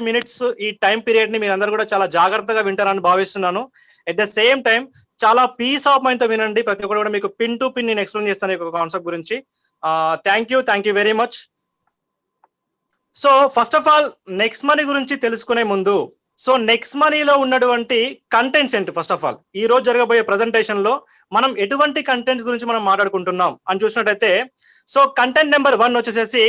Minutes ఈ time period ని మీరు అందరూ కూడా చాలా జాగ్రత్తగా వింటారని భావిస్తున్నాను. ఎట్ ద సేమ్ టైం చాలా పీస్ ఆఫ్ మైండ్ తో వినండి. ప్రతి ఒక్కరు కూడా మీకు పిన్ టు పిన్ నేను ఎక్స్ప్లెయిన్ చేస్తాను ఈ కాన్సెప్ట్ గురించి. Thank you very much. So first of all next money గురించి తెలుసుకునే ముందు నెక్స్ట్ మనీలో ఉన్నటువంటి కంటెంట్స్ ఏంటి? ఫస్ట్ ఆఫ్ ఆల్ ఈ రోజు జరగబోయే ప్రెజెంటేషన్ లో మనం ఎటువంటి కంటెంట్స్ గురించి మనం మాట్లాడుకుంటున్నాం అని చూసినట్టయితే కంటెంట్ నెంబర్ 1 వచ్చేసేసి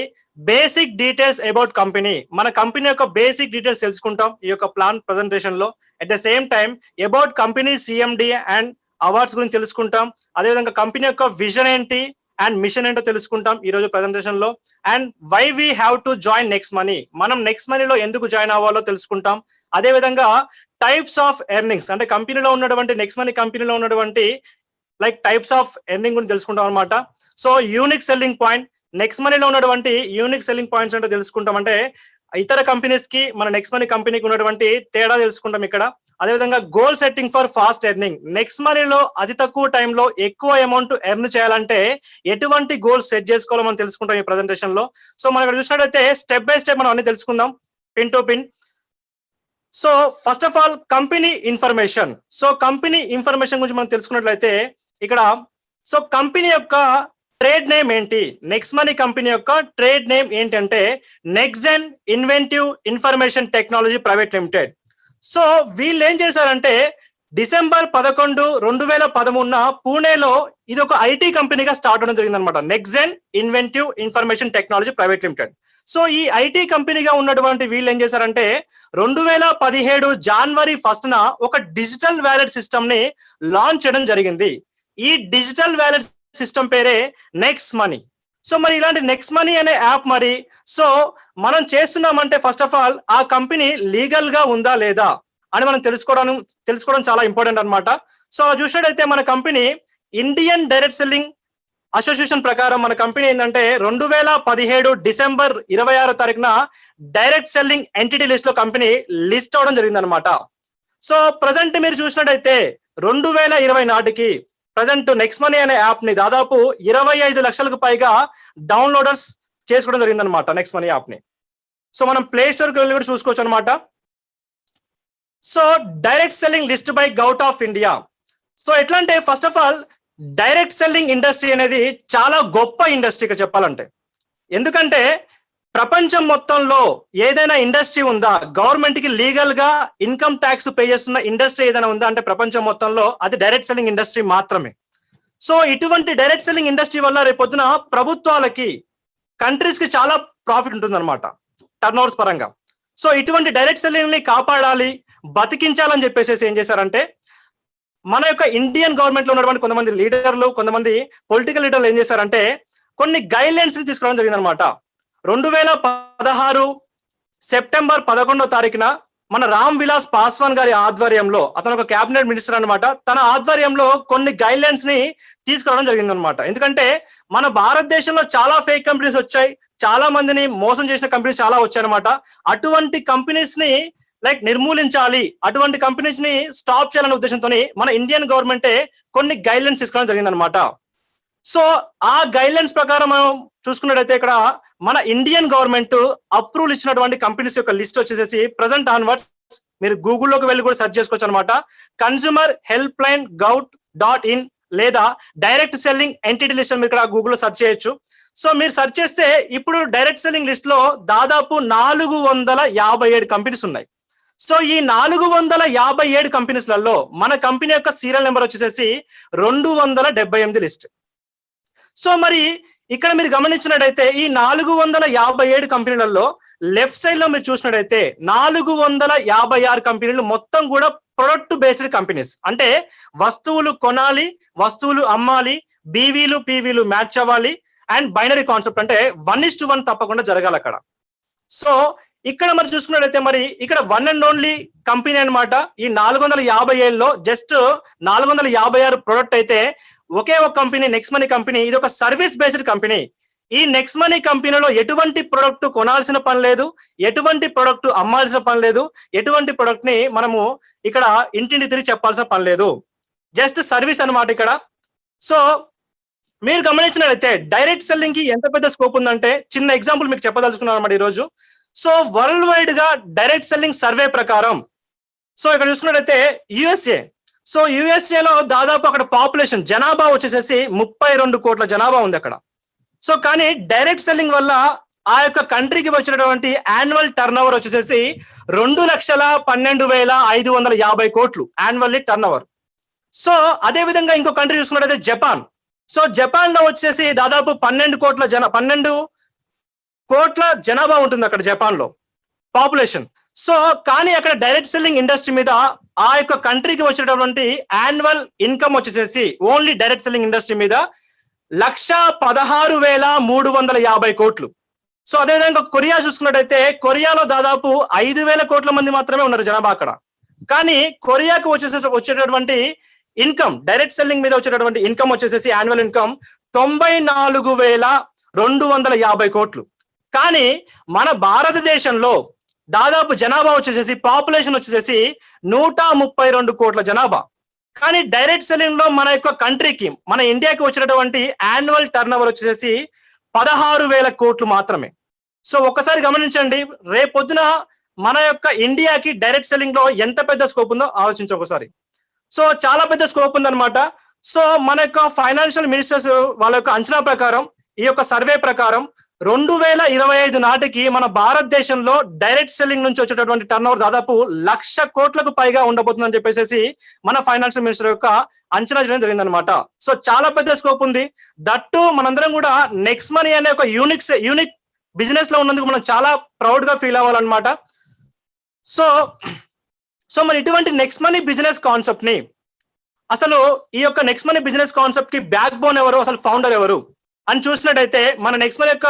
బేసిక్ డీటెయిల్స్ అబౌట్ కంపెనీ. మన కంపెనీ యొక్క బేసిక్ డీటెయిల్స్ తెలుసుకుంటాం ఈ యొక్క ప్లాన్ ప్రెజెంటేషన్ లో. At the same time about company CMD and awards గురించి తెలుసుకుంటాం. అదేవిధంగా కంపెనీ యొక్క విజన్ ఏంటి అండ్ మిషన్ ఏంటో తెలుసుకుంటాం ఈ రోజు ప్రెజెంటేషన్ లో. And why we have to join next money, మనం నెక్స్ట్ మనీలో ఎందుకు జాయిన్ అవ్వాలో తెలుసుకుంటాం. అదే విధంగా టైప్స్ ఆఫ్ ఎర్నింగ్స్, అంటే కంపెనీలో ఉన్నటువంటి నెక్స్ట్ మనీ కంపెనీలో ఉన్నటువంటి టైప్స్ ఆఫ్ ఎర్నింగ్ గురించి తెలుసుకుంటాం అనమాట. యూనిక్ సెల్లింగ్ పాయింట్, నెక్స్ట్ మనీలో ఉన్నటువంటి యూనిక్ సెల్లింగ్ పాయింట్స్ అంటే తెలుసుకుంటాం. అంటే ఇతర కంపెనీస్ కి మన నెక్స్ట్ మనీ కంపెనీకి ఉన్నటువంటి తేడా తెలుసుకుంటాం ఇక్కడ. అదేవిధంగా goal setting for fast earning, next మనీలో అతి తక్కువ టైంలో ఎక్కువ అమౌంట్ ఎర్న్ చేయాలంటే ఎటువంటి గోల్స్ సెట్ చేసుకోవాలో మనం తెలుసుకుంటాం ఈ ప్రెజెంటేషన్ లో. మనం ఇక్కడ చూసినట్టయితే స్టెప్ బై స్టెప్ మనం అన్ని తెలుసుకుందాం pin to pin. First of all company information. Company information గురించి మనం తెలుసుకున్నట్లయితే ఇక్కడ కంపెనీ యొక్క ట్రేడ్ నేమ్ ఏంటి? నెక్స్ట్ మనీ కంపెనీ యొక్క ట్రేడ్ నేమ్ ఏంటంటే Nexgen Inventive Information Technology Private Limited. వీళ్ళు ఏం చేశారంటే డిసెంబర్ 11, 2013 పూణేలో ఇది ఒక ఐటీ కంపెనీగా స్టార్ట్ అవడం జరిగింది అనమాట. Nexgen Inventive Information Technology Private Limited. ఈ ఐటీ కంపెనీగా ఉన్నటువంటి వీళ్ళు ఏం చేశారంటే 2017 జనవరి 1న ఒక డిజిటల్ వ్యాలెట్ సిస్టమ్ ని లాంచ్ చేయడం జరిగింది. ఈ డిజిటల్ వ్యాలెట్ సిస్టమ్ పేరే నెక్స్ట్ మనీ. మరి ఇలాంటి నెక్స్ట్ మనీ అనే యాప్ మనం చేస్తున్నామంటే ఫస్ట్ ఆఫ్ ఆల్ ఆ కంపెనీ లీగల్ గా ఉందా లేదా అని మనం తెలుసుకోవడం చాలా ఇంపార్టెంట్ అనమాట. చూసినట్టయితే మన company Indian direct selling association ప్రకారం మన కంపెనీ ఏంటంటే 2017 డిసెంబర్ 26 తారీఖున డైరెక్ట్ సెల్లింగ్ ఎంటిటీ లిస్ట్ లో కంపెనీ లిస్ట్ అవడం జరిగింది అనమాట. ప్రజెంట్ మీరు చూసినట్టయితే 2020 నాటికి ప్రజెంట్ నెక్స్ట్ మనీ అనే యాప్ ని దాదాపు 25 లక్షలకు పైగా డౌన్లోడర్స్ చేసుకోవడం జరిగింది అనమాట నెక్స్ట్ మనీ యాప్ ని. మనం ప్లే స్టోర్ కి వెళ్ళి కూడా చూసుకోవచ్చు అనమాట. Direct selling list by govt of India. ఎట్లా అంటే first of all direct selling industry అనేది చాలా గొప్ప ఇండస్ట్రీగా చెప్పాలంటే. ఎందుకంటే ప్రపంచం మొత్తంలో ఏదైనా ఇండస్ట్రీ ఉందా, గవర్నమెంట్ కి లీగల్ గా ఇన్కమ్ ట్యాక్స్ పే చేస్తున్న ఇండస్ట్రీ ఏదైనా ఉందా అంటే ప్రపంచం మొత్తంలో అది డైరెక్ట్ సెల్లింగ్ ఇండస్ట్రీ మాత్రమే. ఇటువంటి డైరెక్ట్ సెల్లింగ్ ఇండస్ట్రీ వల్ల రేపొద్దున ప్రభుత్వాలకి, కంట్రీస్ కి చాలా ప్రాఫిట్ ఉంటుంది అనమాట టర్న్ ఓవర్స్ పరంగా. ఇటువంటి డైరెక్ట్ సెల్లింగ్ ని కాపాడాలి, బతికించాలని చెప్పేసి ఏం చేశారంటే మన యొక్క ఇండియన్ గవర్నమెంట్ లో ఉన్నటువంటి కొంతమంది లీడర్లు, కొంతమంది పొలిటికల్ లీడర్లు ఏం చేశారంటే కొన్ని గైడ్ లైన్స్ ని తీసుకురావడం జరిగింది అనమాట. 2016 సెప్టెంబర్ 11వ తారీఖున మన రామ్ విలాస్ పాస్వాన్ గారి ఆధ్వర్యంలో, అతను ఒక క్యాబినెట్ మినిస్టర్ అనమాట, తన ఆధ్వర్యంలో కొన్ని గైడ్ లైన్స్ ని తీసుకురావడం జరిగింది అనమాట. ఎందుకంటే మన భారతదేశంలో చాలా ఫేక్ కంపెనీస్ వచ్చాయి, చాలా మందిని మోసం చేసిన కంపెనీస్ చాలా వచ్చాయి అనమాట. అటువంటి కంపెనీస్ ని నిర్మూలించాలి, అటువంటి కంపెనీస్ ని స్టాప్ చేయాలనే ఉద్దేశంతో మన ఇండియన్ గవర్నమెంటే కొన్ని గైడ్ లైన్స్ తీసుకోవడం జరిగింది అనమాట. ఆ గైడ్ లైన్స్ ప్రకారం మనం చూసుకున్నట్టయితే ఇక్కడ మన ఇండియన్ గవర్నమెంట్ అప్రూవల్ ఇచ్చినటువంటి కంపెనీస్ యొక్క లిస్ట్ వచ్చేసి ప్రెసెంట్ ఆన్వర్డ్స్ మీరు గూగుల్లోకి వెళ్ళి కూడా సెర్చ్ చేసుకోవచ్చు అనమాట. కన్స్యూమర్ హెల్ప్ లైన్ gov.in లేదా డైరెక్ట్ సెల్లింగ్ ఎంటిటీ లిస్ట్ మీరు ఇక్కడ గూగుల్లో సెర్చ్ చేయొచ్చు. మీరు సెర్చ్ చేస్తే ఇప్పుడు డైరెక్ట్ సెల్లింగ్ లిస్ట్ లో దాదాపు 457 కంపెనీస్ ఉన్నాయి. ఈ 457 కంపెనీస్లలో మన కంపెనీ యొక్క సీరియల్ నెంబర్ వచ్చేసి 278 లిస్ట్. మరి ఇక్కడ మీరు గమనించినట్టయితే ఈ 457 కంపెనీలలో లెఫ్ట్ సైడ్ లో మీరు చూసినట్టయితే 456 కంపెనీలు మొత్తం కూడా ప్రొడక్ట్ బేస్డ్ కంపెనీస్. అంటే వస్తువులు కొనాలి, వస్తువులు అమ్మాలి, బీవీలు పీవీలు మ్యాచ్ అవ్వాలి అండ్ బైనరీ కాన్సెప్ట్ అంటే 1:1 తప్పకుండా జరగాలి అక్కడ. ఇక్కడ మరి చూసుకున్నట్టయితే మరి ఇక్కడ వన్ అండ్ ఓన్లీ కంపెనీ అనమాట. ఈ 457లో జస్ట్ 456 ప్రొడక్ట్ అయితే ఒకే ఒక కంపెనీ నెక్స్ట్ మనీ కంపెనీ, ఇది ఒక సర్వీస్ బేస్డ్ కంపెనీ. ఈ నెక్స్ట్ మనీ కంపెనీలో ఎటువంటి ప్రొడక్ట్ కొనాల్సిన పని లేదు, ఎటువంటి ప్రొడక్ట్ అమ్మాల్సిన పని లేదు, ఎటువంటి ప్రొడక్ట్ ని మనము ఇక్కడ ఇంటింటి తిరిగి చెప్పాల్సిన పని లేదు, జస్ట్ సర్వీస్ అనమాట ఇక్కడ. మీరు గమనించినట్లయితే డైరెక్ట్ సెల్లింగ్ కి ఎంత పెద్ద స్కోప్ ఉందంటే చిన్న ఎగ్జాంపుల్ మీకు చెప్పదలుచుకున్నాను అన్నమాట ఈరోజు. సో వరల్డ్ వైడ్ గా డైరెక్ట్ సెల్లింగ్ సర్వే ప్రకారం, సో ఇక్కడ చూసుకున్నట్టయితే యుఎస్ఏ, సో యుఎస్ఏలో దాదాపు అక్కడ పాపులేషన్ జనాభా వచ్చేసేసి 32 కోట్ల జనాభా ఉంది అక్కడ. సో కానీ డైరెక్ట్ సెల్లింగ్ వల్ల ఆ యొక్క కంట్రీకి వచ్చినటువంటి యాన్యువల్ టర్న్ ఓవర్ వచ్చేసేసి 2,12,550 కోట్లు యాన్యువల్లీ టర్న్ ఓవర్. సో అదే విధంగా ఇంకో కంట్రీ చూసుకున్నట్టయితే జపాన్. సో జపాన్ లో వచ్చేసి దాదాపు 12 కోట్ల జనాభా ఉంటుంది అక్కడ జపాన్ లో పాపులేషన్. సో కానీ అక్కడ డైరెక్ట్ సెల్లింగ్ ఇండస్ట్రీ మీద ఆ యొక్క కంట్రీకి వచ్చినటువంటి యాన్యువల్ ఇన్కమ్ వచ్చేసేసి ఓన్లీ డైరెక్ట్ సెల్లింగ్ ఇండస్ట్రీ మీద 1,16,350 కోట్లు. సో అదేవిధంగా కొరియా చూసుకున్నట్టయితే కొరియాలో దాదాపు 5,000 కోట్ల మంది మాత్రమే ఉన్నారు జనాభా అక్కడ. కానీ కొరియాకు వచ్చేటటువంటి ఇన్కమ్, డైరెక్ట్ సెల్లింగ్ మీద వచ్చేటటువంటి ఇన్కమ్ వచ్చేసేసి యాన్యువల్ ఇన్కమ్ 94,250 కోట్లు. కానీ మన భారతదేశంలో దాదాపు జనాభా వచ్చేసేసి పాపులేషన్ వచ్చేసేసి 132 కోట్ల జనాభా. కానీ డైరెక్ట్ సెల్లింగ్ లో మన యొక్క కంట్రీకి, మన ఇండియాకి వచ్చినటువంటి యాన్యువల్ టర్న్ ఓవర్ వచ్చేసి 16,000 కోట్లు మాత్రమే. సో ఒక్కసారి గమనించండి, రేపొద్దున మన యొక్క ఇండియాకి డైరెక్ట్ సెల్లింగ్ లో ఎంత పెద్ద స్కోప్ ఉందో ఆలోచించి ఒకసారి. సో చాలా పెద్ద స్కోప్ ఉందన్నమాట. సో మన యొక్క ఫైనాన్షియల్ మినిస్టర్స్ వాళ్ళ యొక్క అంచనా ప్రకారం, ఈ యొక్క సర్వే ప్రకారం 2025 నాటికి మన భారతదేశంలో డైరెక్ట్ సెల్లింగ్ నుంచి వచ్చేటటువంటి టర్న్ ఓవర్ దాదాపు 1,00,000 కోట్లకు పైగా ఉండబోతుందని చెప్పేసి మన ఫైనాన్షియల్ మినిస్టర్ యొక్క అంచనా చేయడం జరిగిందనమాట. సో చాలా పెద్ద స్కోప్ ఉంది. దట్టు మనందరం కూడా నెక్స్ట్ మనీ అనే ఒక యూనిక్ బిజినెస్ లో ఉన్నందుకు మనం చాలా ప్రౌడ్ గా ఫీల్ అవ్వాలన్నమాట. సో మరి ఇటువంటి నెక్స్ట్ మనీ బిజినెస్ కాన్సెప్ట్ ని, అసలు ఈ యొక్క నెక్స్ట్ మనీ బిజినెస్ కాన్సెప్ట్ కి బ్యాక్ బోన్ ఎవరు, అసలు ఫౌండర్ ఎవరు అని చూసినట్టయితే మన నెక్స్ట్ మనీ యొక్క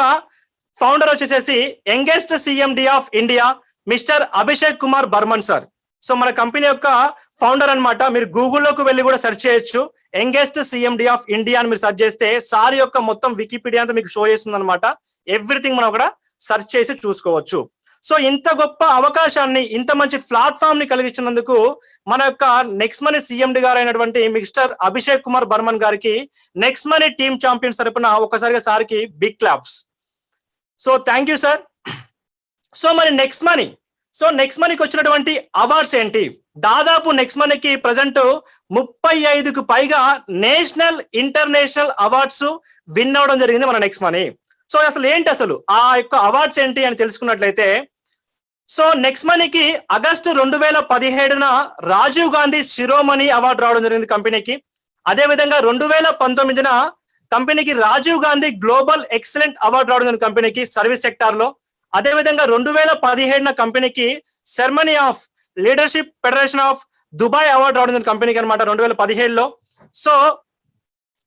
ఫౌండర్ వచ్చేసేసి youngest CMD of India mister Abhishek Kumar Burman sir. So మన కంపెనీ యొక్క ఫౌండర్ అన్నమాట. మీరు గూగుల్లోకి వెళ్ళి కూడా సెర్చ్ చేయొచ్చు, యంగెస్ట్ సిఎండి ఆఫ్ ఇండియా అని మీరు సెర్చ్ చేస్తే సార్ యొక్క మొత్తం వికీపీడియా అంతా మీకు షో చేస్తుంది అనమాట. ఎవ్రీథింగ్ మనం అక్కడ సెర్చ్ చేసి చూసుకోవచ్చు. సో ఇంత గొప్ప అవకాశాన్ని, ఇంత మంచి ప్లాట్ఫామ్ ని కలిగించినందుకు మన యొక్క నెక్స్ట్ మనీ సిఎండి గారు అయినటువంటి మిస్టర్ అభిషేక్ కుమార్ బర్మన్ గారికి నెక్స్ట్ మనీ టీమ్ ఛాంపియన్స్ తరపున ఒకసారిగా సార్కి big claps. So thank you sir. So మరి నెక్స్ట్ మనీకి వచ్చినటువంటి అవార్డ్స్ ఏంటి? దాదాపు నెక్స్ట్ మనీకి ప్రజెంట్ 35కు పైగా నేషనల్, ఇంటర్నేషనల్ అవార్డ్స్ విన్ అవడం జరిగింది మన నెక్స్ట్ మనీ. సో అసలు ఏంటి, అసలు ఆ యొక్క అవార్డ్స్ ఏంటి అని తెలుసుకున్నట్లయితే, సో నెక్స్ట్ మనీకి ఆగస్టు 2017 రాజీవ్ గాంధీ శిరోమణి అవార్డు రావడం జరిగింది కంపెనీకి. అదే విధంగా 2019 కంపెనీకి Rajiv Gandhi global excellent award రావడం జరిగింది కంపెనీకి సర్వీస్ సెక్టార్ లో. అదే విధంగా 2017 కంపెనీకి ceremony of leadership federation of Dubai award రావడం జరిగింది కంపెనీకి అనమాట 2017లో. సో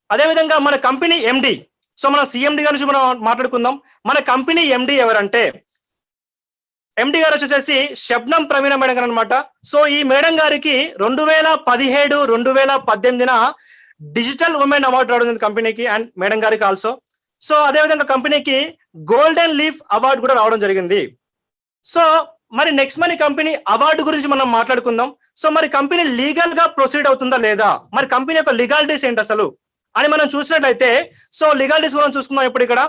అదే విధంగా మన కంపెనీ ఎండి, సో మన సిఎండి గారి నుంచి మనం మాట్లాడుకుందాం. మన కంపెనీ ఎండి ఎవరంటే, ఎండి గారు వచ్చేసేసి శబ్నం ప్రవీణ మేడం గారు అనమాట. సో ఈ మేడం గారికి 2017, 2018 డిజిటల్ ఉమెన్ అవార్డు రావడం కంపెనీకి అండ్ మేడం గారికి ఆల్సో. సో అదే విధంగా కంపెనీకి గోల్డెన్ లీఫ్ అవార్డు కూడా రావడం జరిగింది. సో మరి నెక్స్ట్ మనీ కంపెనీ అవార్డు గురించి మనం మాట్లాడుకుందాం. సో మరి కంపెనీ లీగల్ గా ప్రొసీడ్ అవుతుందా లేదా, మరి కంపెనీ యొక్క లీగాలిటీస్ ఏంటి అసలు అని మనం చూసినట్లయితే, సో లీగాలిటీస్ మనం చూసుకుందాం ఇప్పుడు ఇక్కడ.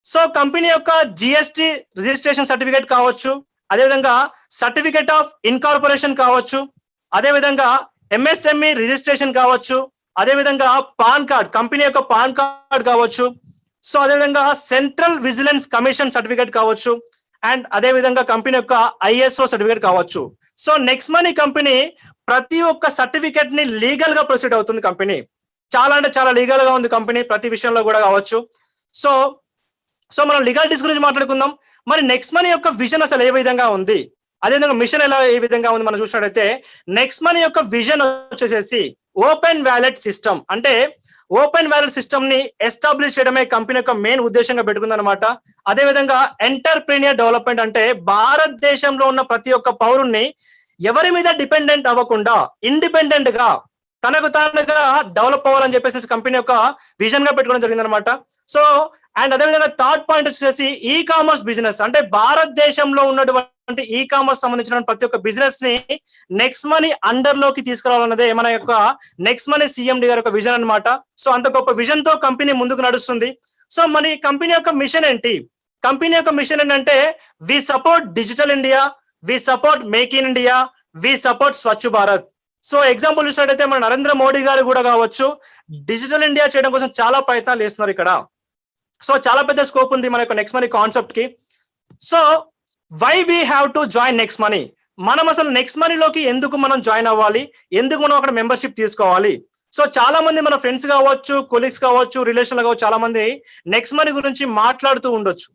సో కంపెనీ యొక్క జిఎస్టి రిజిస్ట్రేషన్ సర్టిఫికేట్ కావచ్చు, అదేవిధంగా సర్టిఫికేట్ ఆఫ్ ఇన్కార్పొరేషన్ కావచ్చు, అదేవిధంగా ఎంఎస్ఎంఈ రిజిస్ట్రేషన్ కావచ్చు, అదేవిధంగా పాన్ కార్డ్, కంపెనీ యొక్క పాన్ కార్డ్ కావచ్చు. సో అదేవిధంగా సెంట్రల్ విజిలెన్స్ కమిషన్ సర్టిఫికేట్ కావచ్చు, అండ్ అదేవిధంగా కంపెనీ యొక్క ఐఎస్ఓ సర్టిఫికేట్ కావచ్చు. సో నెక్స్ట్ మనీ కంపెనీ ప్రతి ఒక్క సర్టిఫికేట్ ని లీగల్ గా ప్రొసీడ్ అవుతుంది కంపెనీ. చాలా అంటే చాలా లీగల్ గా ఉంది కంపెనీ ప్రతి విషయంలో కూడా కావచ్చు. సో మనం లీగాలిటీస్ గురించి మాట్లాడుకుందాం. మరి నెక్స్ట్ మనీ యొక్క విజన్ అసలు ఏ విధంగా ఉంది, అదేవిధంగా మిషన్ ఏ విధంగా ఉంది మనం చూసినట్టయితే, నెక్స్ట్ మనీ యొక్క విజన్ వచ్చేసేసి ఓపెన్ వ్యాలెట్ సిస్టమ్, అంటే ఓపెన్ వ్యాలెట్ సిస్టమ్ ని ఎస్టాబ్లిష్ చేయడమే కంపెనీ యొక్క మెయిన్ ఉద్దేశంగా పెట్టుకుంది అనమాట. అదేవిధంగా ఎంటర్ప్రీనియర్ డెవలప్మెంట్, అంటే భారతదేశంలో ఉన్న ప్రతి ఒక్క పౌరుణ్ణి ఎవరి మీద డిపెండెంట్ అవ్వకుండా ఇండిపెండెంట్ గా తనకు తానుగా డెవలప్ అవ్వాలని చెప్పేసి కంపెనీ యొక్క విజన్ గా పెట్టుకోవడం జరిగింది అనమాట. సో అండ్ అదేవిధంగా థర్డ్ పాయింట్ వచ్చేసి ఈ కామర్స్ బిజినెస్, అంటే భారతదేశంలో ఉన్నటువంటి ఈ కామర్స్ సంబంధించిన ప్రతి ఒక్క బిజినెస్ ని నెక్స్ట్ మనీ అండర్ లోకి తీసుకురావాలన్నదే మన యొక్క నెక్స్ట్ మనీ సిఎండి గారి యొక్క విజన్ అనమాట. సో అంత గొప్ప విజన్ తో కంపెనీ ముందుకు నడుస్తుంది. సో మన కంపెనీ యొక్క మిషన్ ఏంటి, కంపెనీ యొక్క మిషన్ ఏంటంటే we support digital India, we support make in India, we support Swachh Bharat. So example చూసినట్టయితే మన నరేంద్ర మోడీ గారు కూడా కావచ్చు డిజిటల్ ఇండియా చేయడం కోసం చాలా ప్రయత్నాలు చేస్తున్నారు ఇక్కడ. సో చాలా పెద్ద స్కోప్ ఉంది మన యొక్క నెక్స్ట్ మనీ కాన్సెప్ట్ కి. So why we have to join next money, మనం అసలు నెక్స్ట్ మనీలోకి ఎందుకు మనం జాయిన్ అవ్వాలి, ఎందుకు మనం అక్కడ మెంబర్షిప్ తీసుకోవాలి. సో చాలా మంది మన ఫ్రెండ్స్ కావచ్చు, కొలీగ్స్ కావచ్చు, రిలేషన్లు కావచ్చు, చాలా మంది నెక్స్ట్ మనీ గురించి మాట్లాడుతూ ఉండొచ్చు.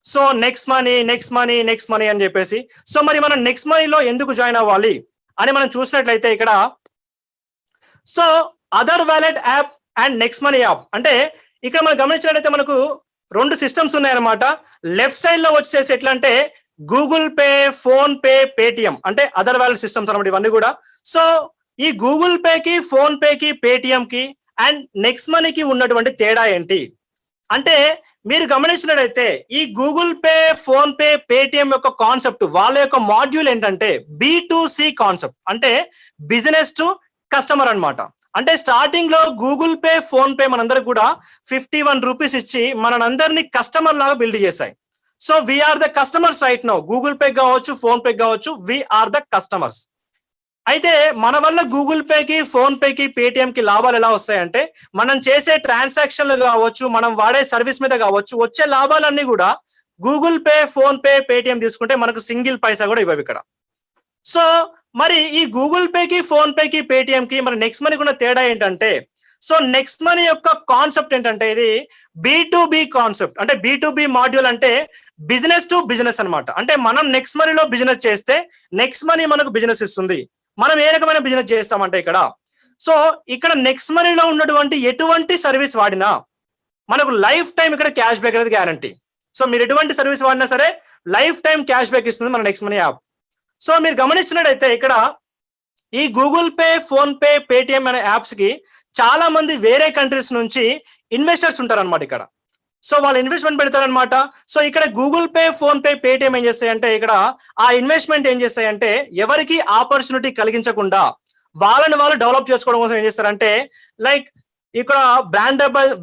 So next money next money next money అని చెప్పేసి. సో మరి మనం నెక్స్ట్ మనీలో ఎందుకు జాయిన్ అవ్వాలి అని మనం చూసినట్లయితే ఇక్కడ so other wallet app and next money app అంటే ఇక్కడ మనం గమనించినట్లయితే మనకు రెండు సిస్టమ్స్ ఉన్నాయన్నమాట. లెఫ్ట్ సైడ్ లో వచ్చేసి ఎట్లా అంటే Google pay, phone pay, Paytm అంటే అదర్ వాలెట్ సిస్టమ్స్ అనమాట ఇవన్నీ కూడా. సో ఈ గూగుల్ పేకి, ఫోన్ పేకి, పేటిఎం కి అండ్ నెక్స్ట్ మనీకి ఉన్నటువంటి తేడా ఏంటి అంటే మీరు గమనించినట్లయితే ఈ Google pay, phone pay, Paytm యొక్క కాన్సెప్ట్ వాళ్ళ యొక్క మాడ్యూల్ ఏంటంటే B2C కాన్సెప్ట్ అంటే బిజినెస్ టు కస్టమర్ అన్నమాట. అంటే స్టార్టింగ్ లో గూగుల్ పే, ఫోన్ పే మనందరికి కూడా 51 రూపీస్ ఇచ్చి మనందరినీ కస్టమర్ లాగా బిల్డ్ చేశాయి. So we are the customers right now. Google Pay కావచ్చు, ఫోన్ పే కావచ్చు, వీఆర్ ద కస్టమర్స్. అయితే మన వల్ల గూగుల్ పేకి, ఫోన్ పేకి, పేటిఎం కి లాభాలు ఎలా వస్తాయంటే మనం చేసే ట్రాన్సాక్షన్లు కావచ్చు, మనం వాడే సర్వీస్ మీద కావచ్చు, వచ్చే లాభాలన్నీ కూడా Google pay, phone pay, Paytm తీసుకుంటే మనకు సింగిల్ పైసా కూడా ఇవ్వవు ఇక్కడ. సో మరి ఈ గూగుల్ పేకి, ఫోన్ పేకి, పేటిఎం కి మరి నెక్స్ట్ మనీకి ఉన్న తేడా ఏంటంటే సో నెక్స్ట్ మనీ యొక్క కాన్సెప్ట్ ఏంటంటే ఇది B2B కాన్సెప్ట్ అంటే B2B మాడ్యూల్ అంటే బిజినెస్ టు బిజినెస్ అన్నమాట. అంటే మనం నెక్స్ట్ మనీలో బిజినెస్ చేస్తే నెక్స్ట్ మనీ మనకు బిజినెస్ ఇస్తుంది. మనం ఏ రకమైన బిజినెస్ చేస్తామంటే ఇక్కడ సో ఇక్కడ నెక్స్ట్ మనీలో ఉన్నటువంటి ఎటువంటి సర్వీస్ వాడినా మనకు లైఫ్ టైం ఇక్కడ క్యాష్ బ్యాక్ అనేది గ్యారంటీ. సో మీరు ఎటువంటి సర్వీస్ వాడినా సరే లైఫ్ టైం క్యాష్ బ్యాక్ ఇస్తుంది మన నెక్స్ట్ మనీ యాప్. సో మీరు గమనించినట్టయితే ఇక్కడ ఈ Google pay, phone pay, Paytm అనే యాప్స్ కి చాలా మంది వేరే కంట్రీస్ నుంచి ఇన్వెస్టర్స్ ఉంటారన్నమాట ఇక్కడ. సో వాళ్ళు ఇన్వెస్ట్మెంట్ పెడతారనమాట. సో ఇక్కడ Google pay, phone pay, Paytm ఏం చేస్తాయంటే ఇక్కడ ఆ ఇన్వెస్ట్మెంట్ ఏం చేస్తాయంటే ఎవరికి ఆపర్చునిటీ కలిగించకుండా వాళ్ళని వాళ్ళు డెవలప్ చేసుకోవడం కోసం ఏం చేస్తారంటే లైక్ ఇక్కడ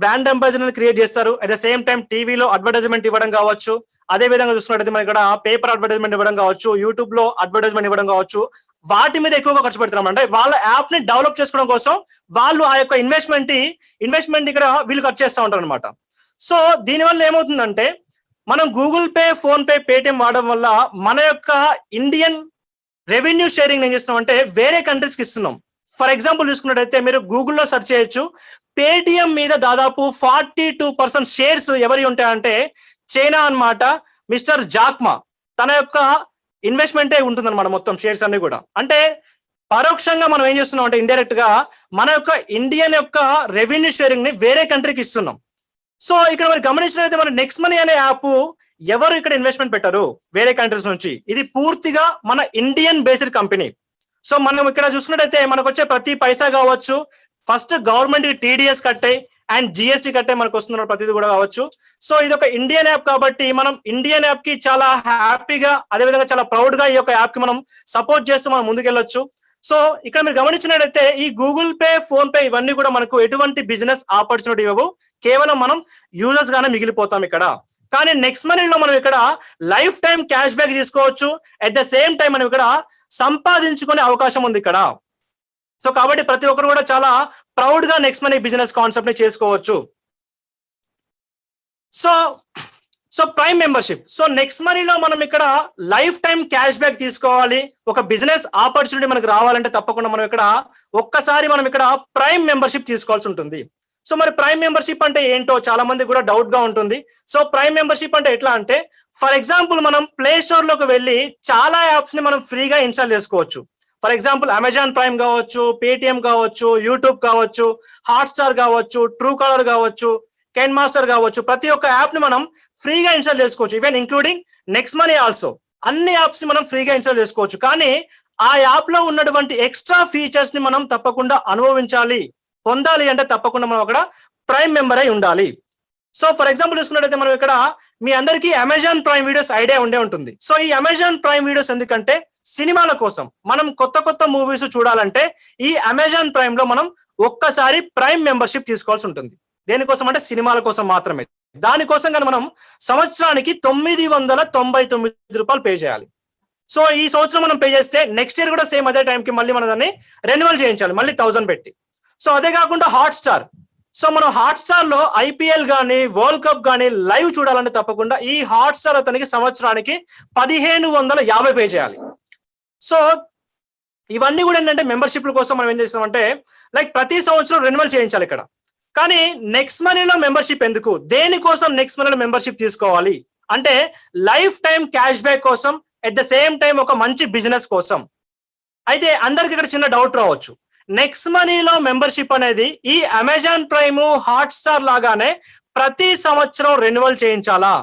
బ్రాండ్ అంబాసిడర్ క్రియేట్ చేస్తారు. అట్ ద సేమ్ టైం టీవీలో అడ్వర్టైజ్మెంట్ ఇవ్వడం కావచ్చు, అదే విధంగా చూసుకున్నట్టయితే మన ఇక్కడ పేపర్ అడ్వర్టైజ్మెంట్ ఇవ్వడం కావచ్చు, యూట్యూబ్ లో అడ్వర్టైజ్మెంట్ ఇవ్వడం కావచ్చు, వాటి మీద ఎక్కువగా ఖర్చు పెడుతున్నాం. అంటే వాళ్ళ యాప్ ని డెవలప్ చేసుకోవడం కోసం వాళ్ళు ఆ యొక్క ఇన్వెస్ట్మెంట్ ఇక్కడ వీళ్ళు ఖర్చు చేస్తూ ఉంటారు అనమాట. సో దీనివల్ల ఏమవుతుందంటే మనం Google pay, phone pay, Paytm వాడడం వల్ల మన యొక్క ఇండియన్ రెవెన్యూ షేరింగ్ ఏం చేస్తున్నాం అంటే వేరే కంట్రీస్కి ఇస్తున్నాం. ఫర్ ఎగ్జాంపుల్ చూసుకున్నట్టయితే మీరు గూగుల్లో సెర్చ్ చేయొచ్చు, పేటిఎం మీద దాదాపు 42% షేర్స్ ఎవరి ఉంటాయంటే చైనా అన్నమాట. మిస్టర్ జాక్మా తన యొక్క ఇన్వెస్ట్మెంటే ఉంటుందన్నమాట మొత్తం షేర్స్ అన్ని కూడా. అంటే పరోక్షంగా మనం ఏం చేస్తున్నాం అంటే ఇండైరెక్ట్ గా మన యొక్క ఇండియన్ యొక్క రెవెన్యూ షేరింగ్ ని వేరే కంట్రీకి ఇస్తున్నాం. సో ఇక్కడ మరి గమనించినట్లయితే మన నెక్స్ట్ మనీ అనే యాప్ ఎవరు ఇక్కడ ఇన్వెస్ట్మెంట్ పెట్టారు వేరే కంట్రీస్ నుంచి, ఇది పూర్తిగా మన ఇండియన్ బేస్డ్ కంపెనీ. సో మనం ఇక్కడ చూసుకున్నట్టయితే మనకు వచ్చే ప్రతి పైసా కావచ్చు ఫస్ట్ గవర్నమెంట్ TDS కట్టే అండ్ GST కట్టే మనకు వస్తున్న ప్రతిదీ కూడా కావచ్చు. సో ఇది ఒక ఇండియన్ యాప్ కాబట్టి మనం ఇండియన్ యాప్ కి చాలా హ్యాపీగా అదేవిధంగా చాలా ప్రౌడ్ గా ఈ యొక్క యాప్ కి మనం సపోర్ట్ చేస్తూ మనం ముందుకెళ్ళొచ్చు. సో ఇక్కడ మీరు గమనించినట్టయితే ఈ గూగుల్ పే, ఫోన్ పే ఇవన్నీ కూడా మనకు ఎటువంటి బిజినెస్ ఆపర్చునిటీ ఇవ్వవు, కేవలం మనం యూజర్స్ గానే మిగిలిపోతాం ఇక్కడ. కానీ నెక్స్ట్ మనీలో మనం ఇక్కడ లైఫ్ టైం క్యాష్ బ్యాక్ తీసుకోవచ్చు, అట్ ద సేమ్ టైం మనం ఇక్కడ సంపాదించుకునే అవకాశం ఉంది ఇక్కడ. సో కాబట్టి ప్రతి ఒక్కరు కూడా చాలా ప్రౌడ్ గా నెక్స్ట్ మనీ బిజినెస్ కాన్సెప్ట్ ని చేసుకోవచ్చు. So prime membership. So next మనీలో మనం ఇక్కడ లైఫ్ టైం క్యాష్ బ్యాక్ తీసుకోవాలి, ఒక బిజినెస్ ఆపర్చునిటీ మనకు రావాలంటే తప్పకుండా మనం ఇక్కడ ఒక్కసారి మనం ఇక్కడ ప్రైమ్ మెంబర్షిప్ తీసుకోవాల్సి ఉంటుంది. సో మరి ప్రైమ్ మెంబర్షిప్ అంటే ఏంటో చాలా మంది కూడా డౌట్ గా ఉంటుంది. సో ప్రైమ్ మెంబర్షిప్ అంటే ఎట్లా అంటే ఫర్ ఎగ్జాంపుల్ మనం ప్లే స్టోర్ లోకి వెళ్ళి చాలా యాప్స్ ని మనం ఫ్రీగా ఇన్స్టాల్ చేసుకోవచ్చు. ఫర్ ఎగ్జాంపుల్ అమెజాన్ ప్రైమ్ కావచ్చు, పేటిఎం కావచ్చు, యూట్యూబ్ కావచ్చు, హాట్స్టార్ కావచ్చు, ట్రూ కాలర్ కావచ్చు, కెన్ మాస్టర్ కావచ్చు, ప్రతి ఒక్క యాప్ ని మనం ఫ్రీగా ఇన్స్టాల్ చేసుకోవచ్చు. Even including next money also అన్ని యాప్స్ ని మనం ఫ్రీగా ఇన్స్టాల్ చేసుకోవచ్చు. కానీ ఆ యాప్ లో ఉన్నటువంటి ఎక్స్ట్రా ఫీచర్స్ ని మనం తప్పకుండా అనుభవించాలి, పొందాలి అంటే తప్పకుండా మనం అక్కడ ప్రైమ్ మెంబర్ అయి ఉండాలి. సో ఫర్ ఎగ్జాంపుల్ చూసుకున్నట్టయితే మనం ఇక్కడ మీ అందరికీ అమెజాన్ ప్రైమ్ వీడియోస్ ఐడియా ఉండే ఉంటుంది. సో ఈ అమెజాన్ ప్రైమ్ వీడియోస్ ఎందుకంటే సినిమాల కోసం, మనం కొత్త మూవీస్ చూడాలంటే ఈ అమెజాన్ ప్రైమ్ లో మనం ఒక్కసారి ప్రైమ్ మెంబర్షిప్ తీసుకోవాల్సి ఉంటుంది. దేనికోసం అంటే సినిమాల కోసం మాత్రమే. దానికోసం కానీ మనం సంవత్సరానికి 999 రూపాయలు పే చేయాలి. సో ఈ సంవత్సరం మనం పే చేస్తే నెక్స్ట్ ఇయర్ కూడా సేమ్ అదే టైంకి మళ్ళీ మనం దాన్ని రెన్యువల్ చేయించాలి మళ్ళీ 1000 పెట్టి. సో అదే కాకుండా హాట్స్టార్, సో మనం హాట్స్టార్ లో ఐపీఎల్ కానీ వరల్డ్ కప్ కానీ లైవ్ చూడాలంటే తప్పకుండా ఈ హాట్స్టార్ అతనికి సంవత్సరానికి 1550 పే చేయాలి. సో ఇవన్నీ కూడా ఏంటంటే మెంబర్షిప్ల కోసం మనం ఏం చేస్తామంటే లైక్ ప్రతి సంవత్సరం రెన్యువల్ చేయించాలి ఇక్కడ. కానీ నెక్స్ట్ మనీలో మెంబర్షిప్ ఎందుకు, దేనికోసం నెక్స్ట్ మనీలో మెంబర్షిప్ తీసుకోవాలి అంటే లైఫ్ టైం క్యాష్ బ్యాక్ కోసం, ఎట్ ద సేమ్ టైం ఒక మంచి బిజినెస్ కోసం. అయితే అందరికి ఇక్కడ చిన్న డౌట్ రావచ్చు, నెక్స్ట్ మనీలో మెంబర్షిప్ అనేది ఈ అమెజాన్ ప్రైమ్ హాట్స్టార్ లాగానే ప్రతి సంవత్సరం రెన్యువల్ చేయించాలా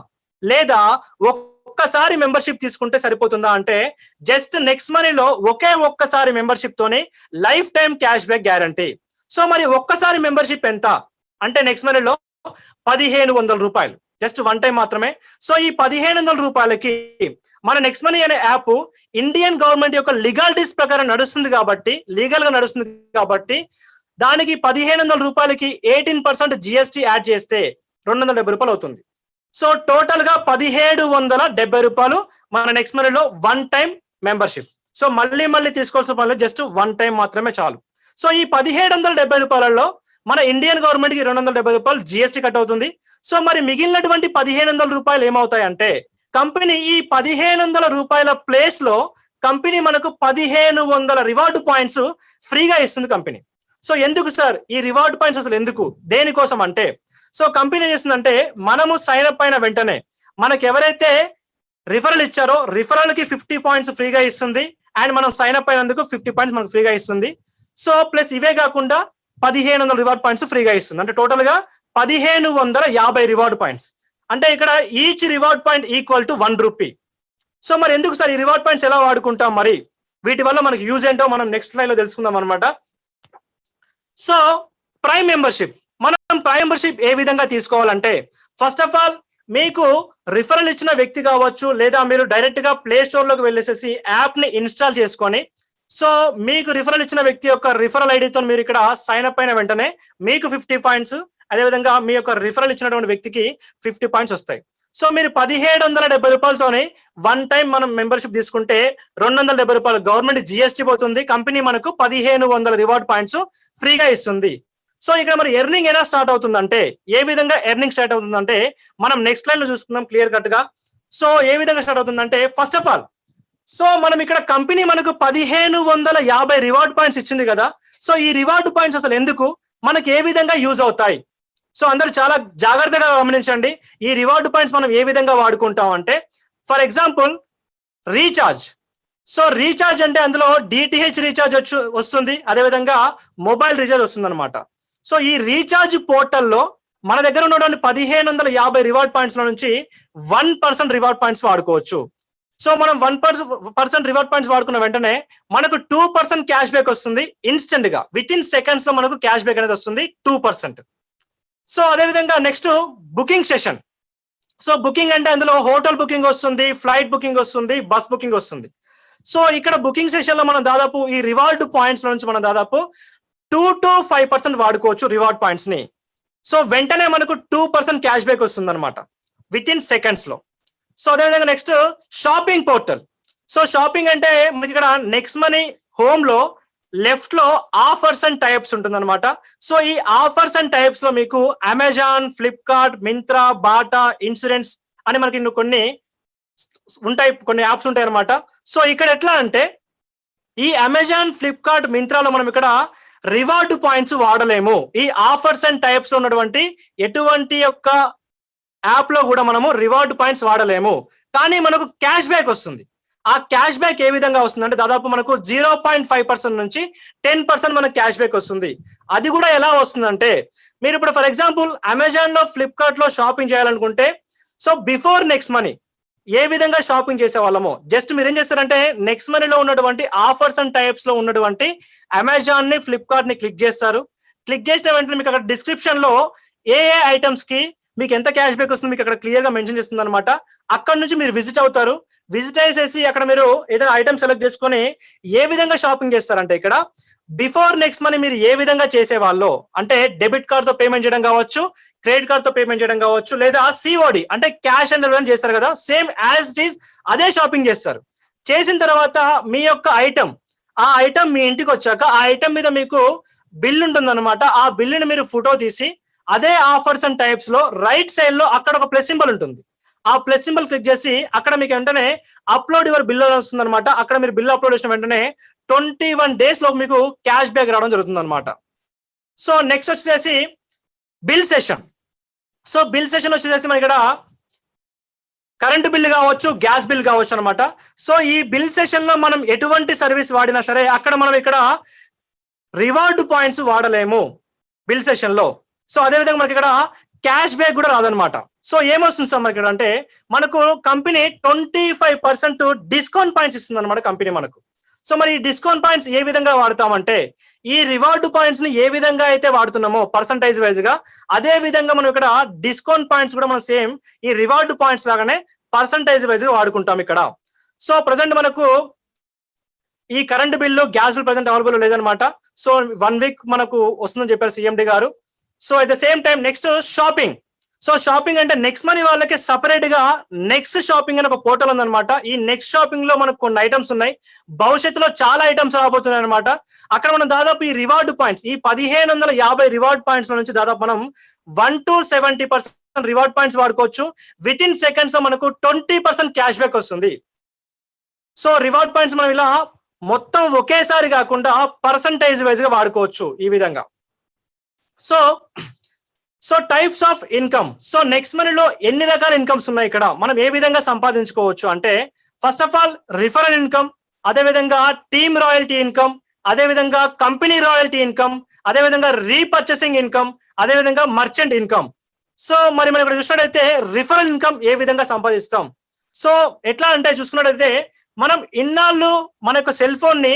లేదా ఒక్కసారి మెంబర్షిప్ తీసుకుంటే సరిపోతుందా అంటే జస్ట్ నెక్స్ట్ మనీలో ఒక్కసారి మెంబర్షిప్ తోని life time cash back guarantee. So మరి ఒక్కసారి మెంబర్షిప్ ఎంత అంటే నెక్స్ట్ మనీలో 1500 రూపాయలు, జస్ట్ వన్ టైం మాత్రమే. సో ఈ 1500 రూపాయలకి మన నెక్స్ట్ మనీ అనే యాప్ ఇండియన్ గవర్నమెంట్ యొక్క లీగాలిటీస్ ప్రకారం నడుస్తుంది కాబట్టి, లీగల్ గా నడుస్తుంది కాబట్టి దానికి 1500 రూపాయలకి 18% జిఎస్టీ యాడ్ చేస్తే 270 రూపాయలు అవుతుంది. సో టోటల్ గా 1770 రూపాయలు మన నెక్స్ట్ మనీలో వన్ టైం మెంబర్షిప్. సో మళ్ళీ తీసుకోవాల్సిన పనులు జస్ట్ వన్ టైం మాత్రమే చాలు. సో ఈ 1770 రూపాయలలో మన ఇండియన్ గవర్నమెంట్ కి 270 రూపాయలు జిఎస్టీ కట్ అవుతుంది. సో మరి మిగిలినటువంటి 1500 రూపాయలు ఏమవుతాయి అంటే కంపెనీ ఈ 1500 రూపాయల ప్లేస్ లో కంపెనీ మనకు 1500 రివార్డ్ పాయింట్స్ ఫ్రీగా ఇస్తుంది కంపెనీ. సో ఎందుకు సార్ ఈ రివార్డ్ పాయింట్స్ అసలు ఎందుకు, దేనికోసం అంటే సో కంపెనీ ఏం చేస్తుందంటే మనము సైన్ అప్ అయిన వెంటనే మనకి ఎవరైతే రిఫరల్ ఇచ్చారో రిఫరల్ కి 50 పాయింట్స్ ఫ్రీగా ఇస్తుంది అండ్ మనం సైన్ అప్ అయినందుకు 50 పాయింట్స్ మనకు ఫ్రీగా ఇస్తుంది. సో ప్లస్ ఇవే కాకుండా 1500 రివార్డ్ పాయింట్స్ ఫ్రీగా ఇస్తుంది. అంటే టోటల్ గా 1550 రివార్డ్ పాయింట్స్. అంటే ఇక్కడ each reward point equal to 1 rupee. So మరి ఎందుకు సార్ ఈ రివార్డ్ పాయింట్స్ ఎలా వాడుకుంటాం, మరి వీటి వల్ల మనకి యూజ్ ఏంటో మనం నెక్స్ట్ స్లైడ్ లో తెలుసుకుందాం అనమాట. సో ప్రైమ్ మెంబర్షిప్, మనం ప్రైమ్ మెంబర్షిప్ ఏ విధంగా తీసుకోవాలంటే ఫస్ట్ ఆఫ్ ఆల్ మీకు రిఫరల్ ఇచ్చిన వ్యక్తి కావచ్చు లేదా మీరు డైరెక్ట్ గా ప్లే స్టోర్ లోకి వెళ్ళేసేసి యాప్ ని ఇన్స్టాల్ చేసుకొని సో మీకు రిఫరల్ ఇచ్చిన వ్యక్తి యొక్క రిఫరల్ ఐడితో మీరు ఇక్కడ సైన్ అప్ అయిన వెంటనే మీకు 50 పాయింట్స్, అదేవిధంగా మీ యొక్క రిఫరల్ ఇచ్చినటువంటి వ్యక్తికి 50 పాయింట్స్ వస్తాయి. సో మీరు 1770 రూపాయలతోనే వన్ టైం మనం మెంబర్షిప్ తీసుకుంటే 270 రూపాయలు గవర్నమెంట్ జిఎస్టీ పోతుంది, కంపెనీ మనకు 1500 రివార్డ్ పాయింట్స్ ఫ్రీగా ఇస్తుంది. సో ఇక్కడ మరి ఎర్నింగ్ ఎలా స్టార్ట్ అవుతుందంటే ఏ విధంగా ఎర్నింగ్ స్టార్ట్ అవుతుందంటే మనం నెక్స్ట్ లైన్ లో చూసుకుందాం క్లియర్ కట్ గా. సో ఏ విధంగా స్టార్ట్ అవుతుందంటే ఫస్ట్ ఆఫ్ ఆల్ సో మనం ఇక్కడ కంపెనీ మనకు 1550 రివార్డ్ పాయింట్స్ ఇచ్చింది కదా. సో ఈ రివార్డ్ పాయింట్స్ అసలు ఎందుకు, మనకి ఏ విధంగా యూజ్ అవుతాయి, సో అందరూ చాలా జాగ్రత్తగా గమనించండి. ఈ రివార్డ్ పాయింట్స్ మనం ఏ విధంగా వాడుకుంటాం అంటే for example recharge. So recharge అంటే అందులో డిటిహెచ్ రీఛార్జ్ వస్తుంది, అదేవిధంగా మొబైల్ రీఛార్జ్ వస్తుంది అనమాట. సో ఈ రీఛార్జ్ పోర్టల్లో మన దగ్గర ఉన్నటువంటి 1550 రివార్డ్ పాయింట్స్ లో నుంచి 1% రివార్డ్ పాయింట్స్ వాడుకోవచ్చు. సో మనం 1% రివార్డ్ పాయింట్స్ వాడుకున్న వెంటనే మనకు 2% క్యాష్ బ్యాక్ వస్తుంది ఇన్స్టెంట్ గా, విత్ ఇన్ సెకండ్స్ లో మనకు క్యాష్ బ్యాక్ అనేది వస్తుంది 2%. సో అదేవిధంగా next booking session. So booking అంటే అందులో హోటల్ బుకింగ్ వస్తుంది, ఫ్లైట్ బుకింగ్ వస్తుంది, బస్ బుకింగ్ వస్తుంది. సో ఇక్కడ బుకింగ్ సెషన్ లో మనం దాదాపు ఈ రివార్డ్ పాయింట్స్ నుంచి మనం దాదాపు 2 to 5% వాడుకోవచ్చు రివార్డ్ పాయింట్స్ ని. సో వెంటనే మనకు 2% క్యాష్ బ్యాక్ వస్తుంది అనమాట విత్ ఇన్ సెకండ్స్ లో. సో అదేవిధంగా next shopping portal. So shopping అంటే మనకి ఇక్కడ నెక్స్ట్ మనీ హోమ్ లో లెఫ్ట్ లో ఆఫర్స్ అండ్ టైప్స్ ఉంటుంది అనమాట. సో ఈ ఆఫర్స్ అండ్ టైప్స్ లో మీకు Amazon, Flipkart, Myntra, Bata, insurance అని మనకి కొన్ని ఉంటాయి, కొన్ని యాప్స్ ఉంటాయి అనమాట. సో ఇక్కడ ఎట్లా అంటే ఈ అమెజాన్, ఫ్లిప్కార్ట్, మింత్రాలో మనం ఇక్కడ రివార్డ్ పాయింట్స్ వాడలేము. ఈ ఆఫర్స్ అండ్ టైప్స్ లో ఉన్నటువంటి ఎటువంటి యొక్క యాప్ లో కూడా మనము రివార్డ్ పాయింట్స్ వాడలేము, కానీ మనకు క్యాష్ బ్యాక్ వస్తుంది. ఆ క్యాష్ బ్యాక్ ఏ విధంగా వస్తుంది అంటే దాదాపు మనకు 0.5% నుంచి 10% మనకు క్యాష్ బ్యాక్ వస్తుంది. అది కూడా ఎలా వస్తుందంటే మీరు ఇప్పుడు ఫర్ ఎగ్జాంపుల్ అమెజాన్ లో, ఫ్లిప్కార్ట్ లో షాపింగ్ చేయాలనుకుంటే సో బిఫోర్ నెక్స్ట్ మనీ ఏ విధంగా షాపింగ్ చేసే వాళ్ళమో జస్ట్ మీరు ఏం చేస్తారంటే నెక్స్ట్ మనీలో ఉన్నటువంటి ఆఫర్స్ అండ్ టైప్స్ లో ఉన్నటువంటి అమెజాన్ ని, ఫ్లిప్కార్ట్ ని క్లిక్ చేస్తారు. క్లిక్ చేసిన వెంటనే మీకు అక్కడ డిస్క్రిప్షన్ లో ఏ ఐటమ్స్ కి మీకు ఎంత క్యాష్ బ్యాక్ వస్తుంది మీకు అక్కడ క్లియర్ గా మెన్షన్ చేస్తుంది అనమాట. అక్కడ నుంచి మీరు విజిట్ అవుతారు. విజిట్ చేసేసి అక్కడ మీరు ఏదైనా ఐటమ్ సెలెక్ట్ చేసుకొని ఏ విధంగా షాపింగ్ చేస్తారంటే ఇక్కడ బిఫోర్ నెక్స్ట్ మనీ మీరు ఏ విధంగా చేసేవాళ్ళు అంటే డెబిట్ కార్డ్ తో పేమెంట్ చేయడం కావచ్చు, క్రెడిట్ కార్డ్ తో పేమెంట్ చేయడం కావచ్చు, లేదా సిఓడి అంటే క్యాష్ అండ్ డెలివరీ చేస్తారు కదా, సేమ్ యాజ్ ఇట్ ఈస్ అదే షాపింగ్ చేస్తారు. చేసిన తర్వాత మీ యొక్క ఐటమ్ ఆ ఐటమ్ మీ ఇంటికి వచ్చాక ఆ ఐటమ్ మీద మీకు బిల్ ఉంటుందన్నమాట. ఆ బిల్లుని మీరు ఫోటో తీసి అదే ఆఫర్స్ అండ్ టైప్స్ లో రైట్ సైడ్ లో అక్కడ ఒక ప్లస్ సింబల్ ఉంటుంది. ఆ ప్లస్ సింబల్ క్లిక్ చేసి అక్కడ మీకు వెంటనే అప్లోడ్ యువర్ బిల్ అని వస్తుంది అనమాట. అక్కడ మీరు బిల్ అప్లోడ్ చేసిన వెంటనే 21 days లో మీకు క్యాష్ బ్యాక్ రావడం జరుగుతుంది అనమాట. సో నెక్స్ట్ వచ్చేసి bill session. So bill session వచ్చేసి మన ఇక్కడ కరెంటు బిల్ కావచ్చు, గ్యాస్ బిల్ కావచ్చు అనమాట. సో ఈ బిల్ సెషన్ లో మనం ఎటువంటి సర్వీస్ వాడినా సరే అక్కడ మనం ఇక్కడ రివార్డ్ పాయింట్స్ వాడలేము బిల్ సెషన్ లో. సో అదేవిధంగా మనకి ఇక్కడ క్యాష్ బ్యాక్ కూడా రాదనమాట. సో ఏమొస్తుంది సార్ మనకి అంటే మనకు కంపెనీ 25% డిస్కౌంట్ పాయింట్స్ ఇస్తుంది అనమాట కంపెనీ మనకు. సో మరి ఈ డిస్కౌంట్ పాయింట్స్ ఏ విధంగా వాడతామంటే ఈ రివార్డ్ పాయింట్స్ ని ఏ విధంగా అయితే వాడుతున్నామో పర్సంటేజ్ వైజ్ గా అదే విధంగా మనం ఇక్కడ డిస్కౌంట్ పాయింట్స్ కూడా మనం సేమ్ ఈ రివార్డ్ పాయింట్స్ లాగానే పర్సంటేజ్ వైజ్ గా వాడుకుంటాం ఇక్కడ. సో ప్రజెంట్ మనకు ఈ current bill, gas bill present available లేదనమాట. సో 1 week మనకు వస్తుందని చెప్పారు సిఎండి గారు. So at the same time next shopping. So shopping అంటే నెక్స్ట్ మనీ వాళ్ళకి సపరేట్ గా నెక్స్ట్ షాపింగ్ అని ఒక పోర్టల్ ఉందన్నమాట. ఈ నెక్స్ట్ షాపింగ్ లో మనకు కొన్ని ఐటమ్స్ ఉన్నాయి, భవిష్యత్తులో చాలా ఐటమ్స్ రాబోతున్నాయి అనమాట. అక్కడ మనం దాదాపు ఈ రివార్డ్ పాయింట్స్ ఈ 1550 రివార్డ్ పాయింట్స్ నుంచి దాదాపు మనం 1 to 70% రివార్డ్ పాయింట్స్ వాడుకోవచ్చు. విత్ ఇన్ సెకండ్స్ లో మనకు 20% క్యాష్ బ్యాక్ వస్తుంది. సో రివార్డ్ పాయింట్స్ మనం ఇలా మొత్తం ఒకేసారి కాకుండా పర్సంటేజ్ వైజ్ గా వాడుకోవచ్చు ఈ విధంగా. So types of income. So next మనీలో ఎన్ని రకాల ఇన్కమ్స్ ఉన్నాయి ఇక్కడ మనం ఏ విధంగా సంపాదించుకోవచ్చు అంటే first of all referral income, అదేవిధంగా టీమ్ రాయల్టీ ఇన్కమ్, అదేవిధంగా కంపెనీ రాయల్టీ ఇన్కమ్, అదేవిధంగా రీపర్చేసింగ్ ఇన్కమ్, అదేవిధంగా మర్చెంట్ ఇన్కమ్. సో మరి మనం ఇక్కడ చూసినట్టయితే రిఫరల్ ఇన్కమ్ ఏ విధంగా సంపాదిస్తాం. సో ఎట్లా అంటే చూసుకున్నట్టయితే మనం ఇన్నాళ్ళు మన యొక్క సెల్ ఫోన్ ని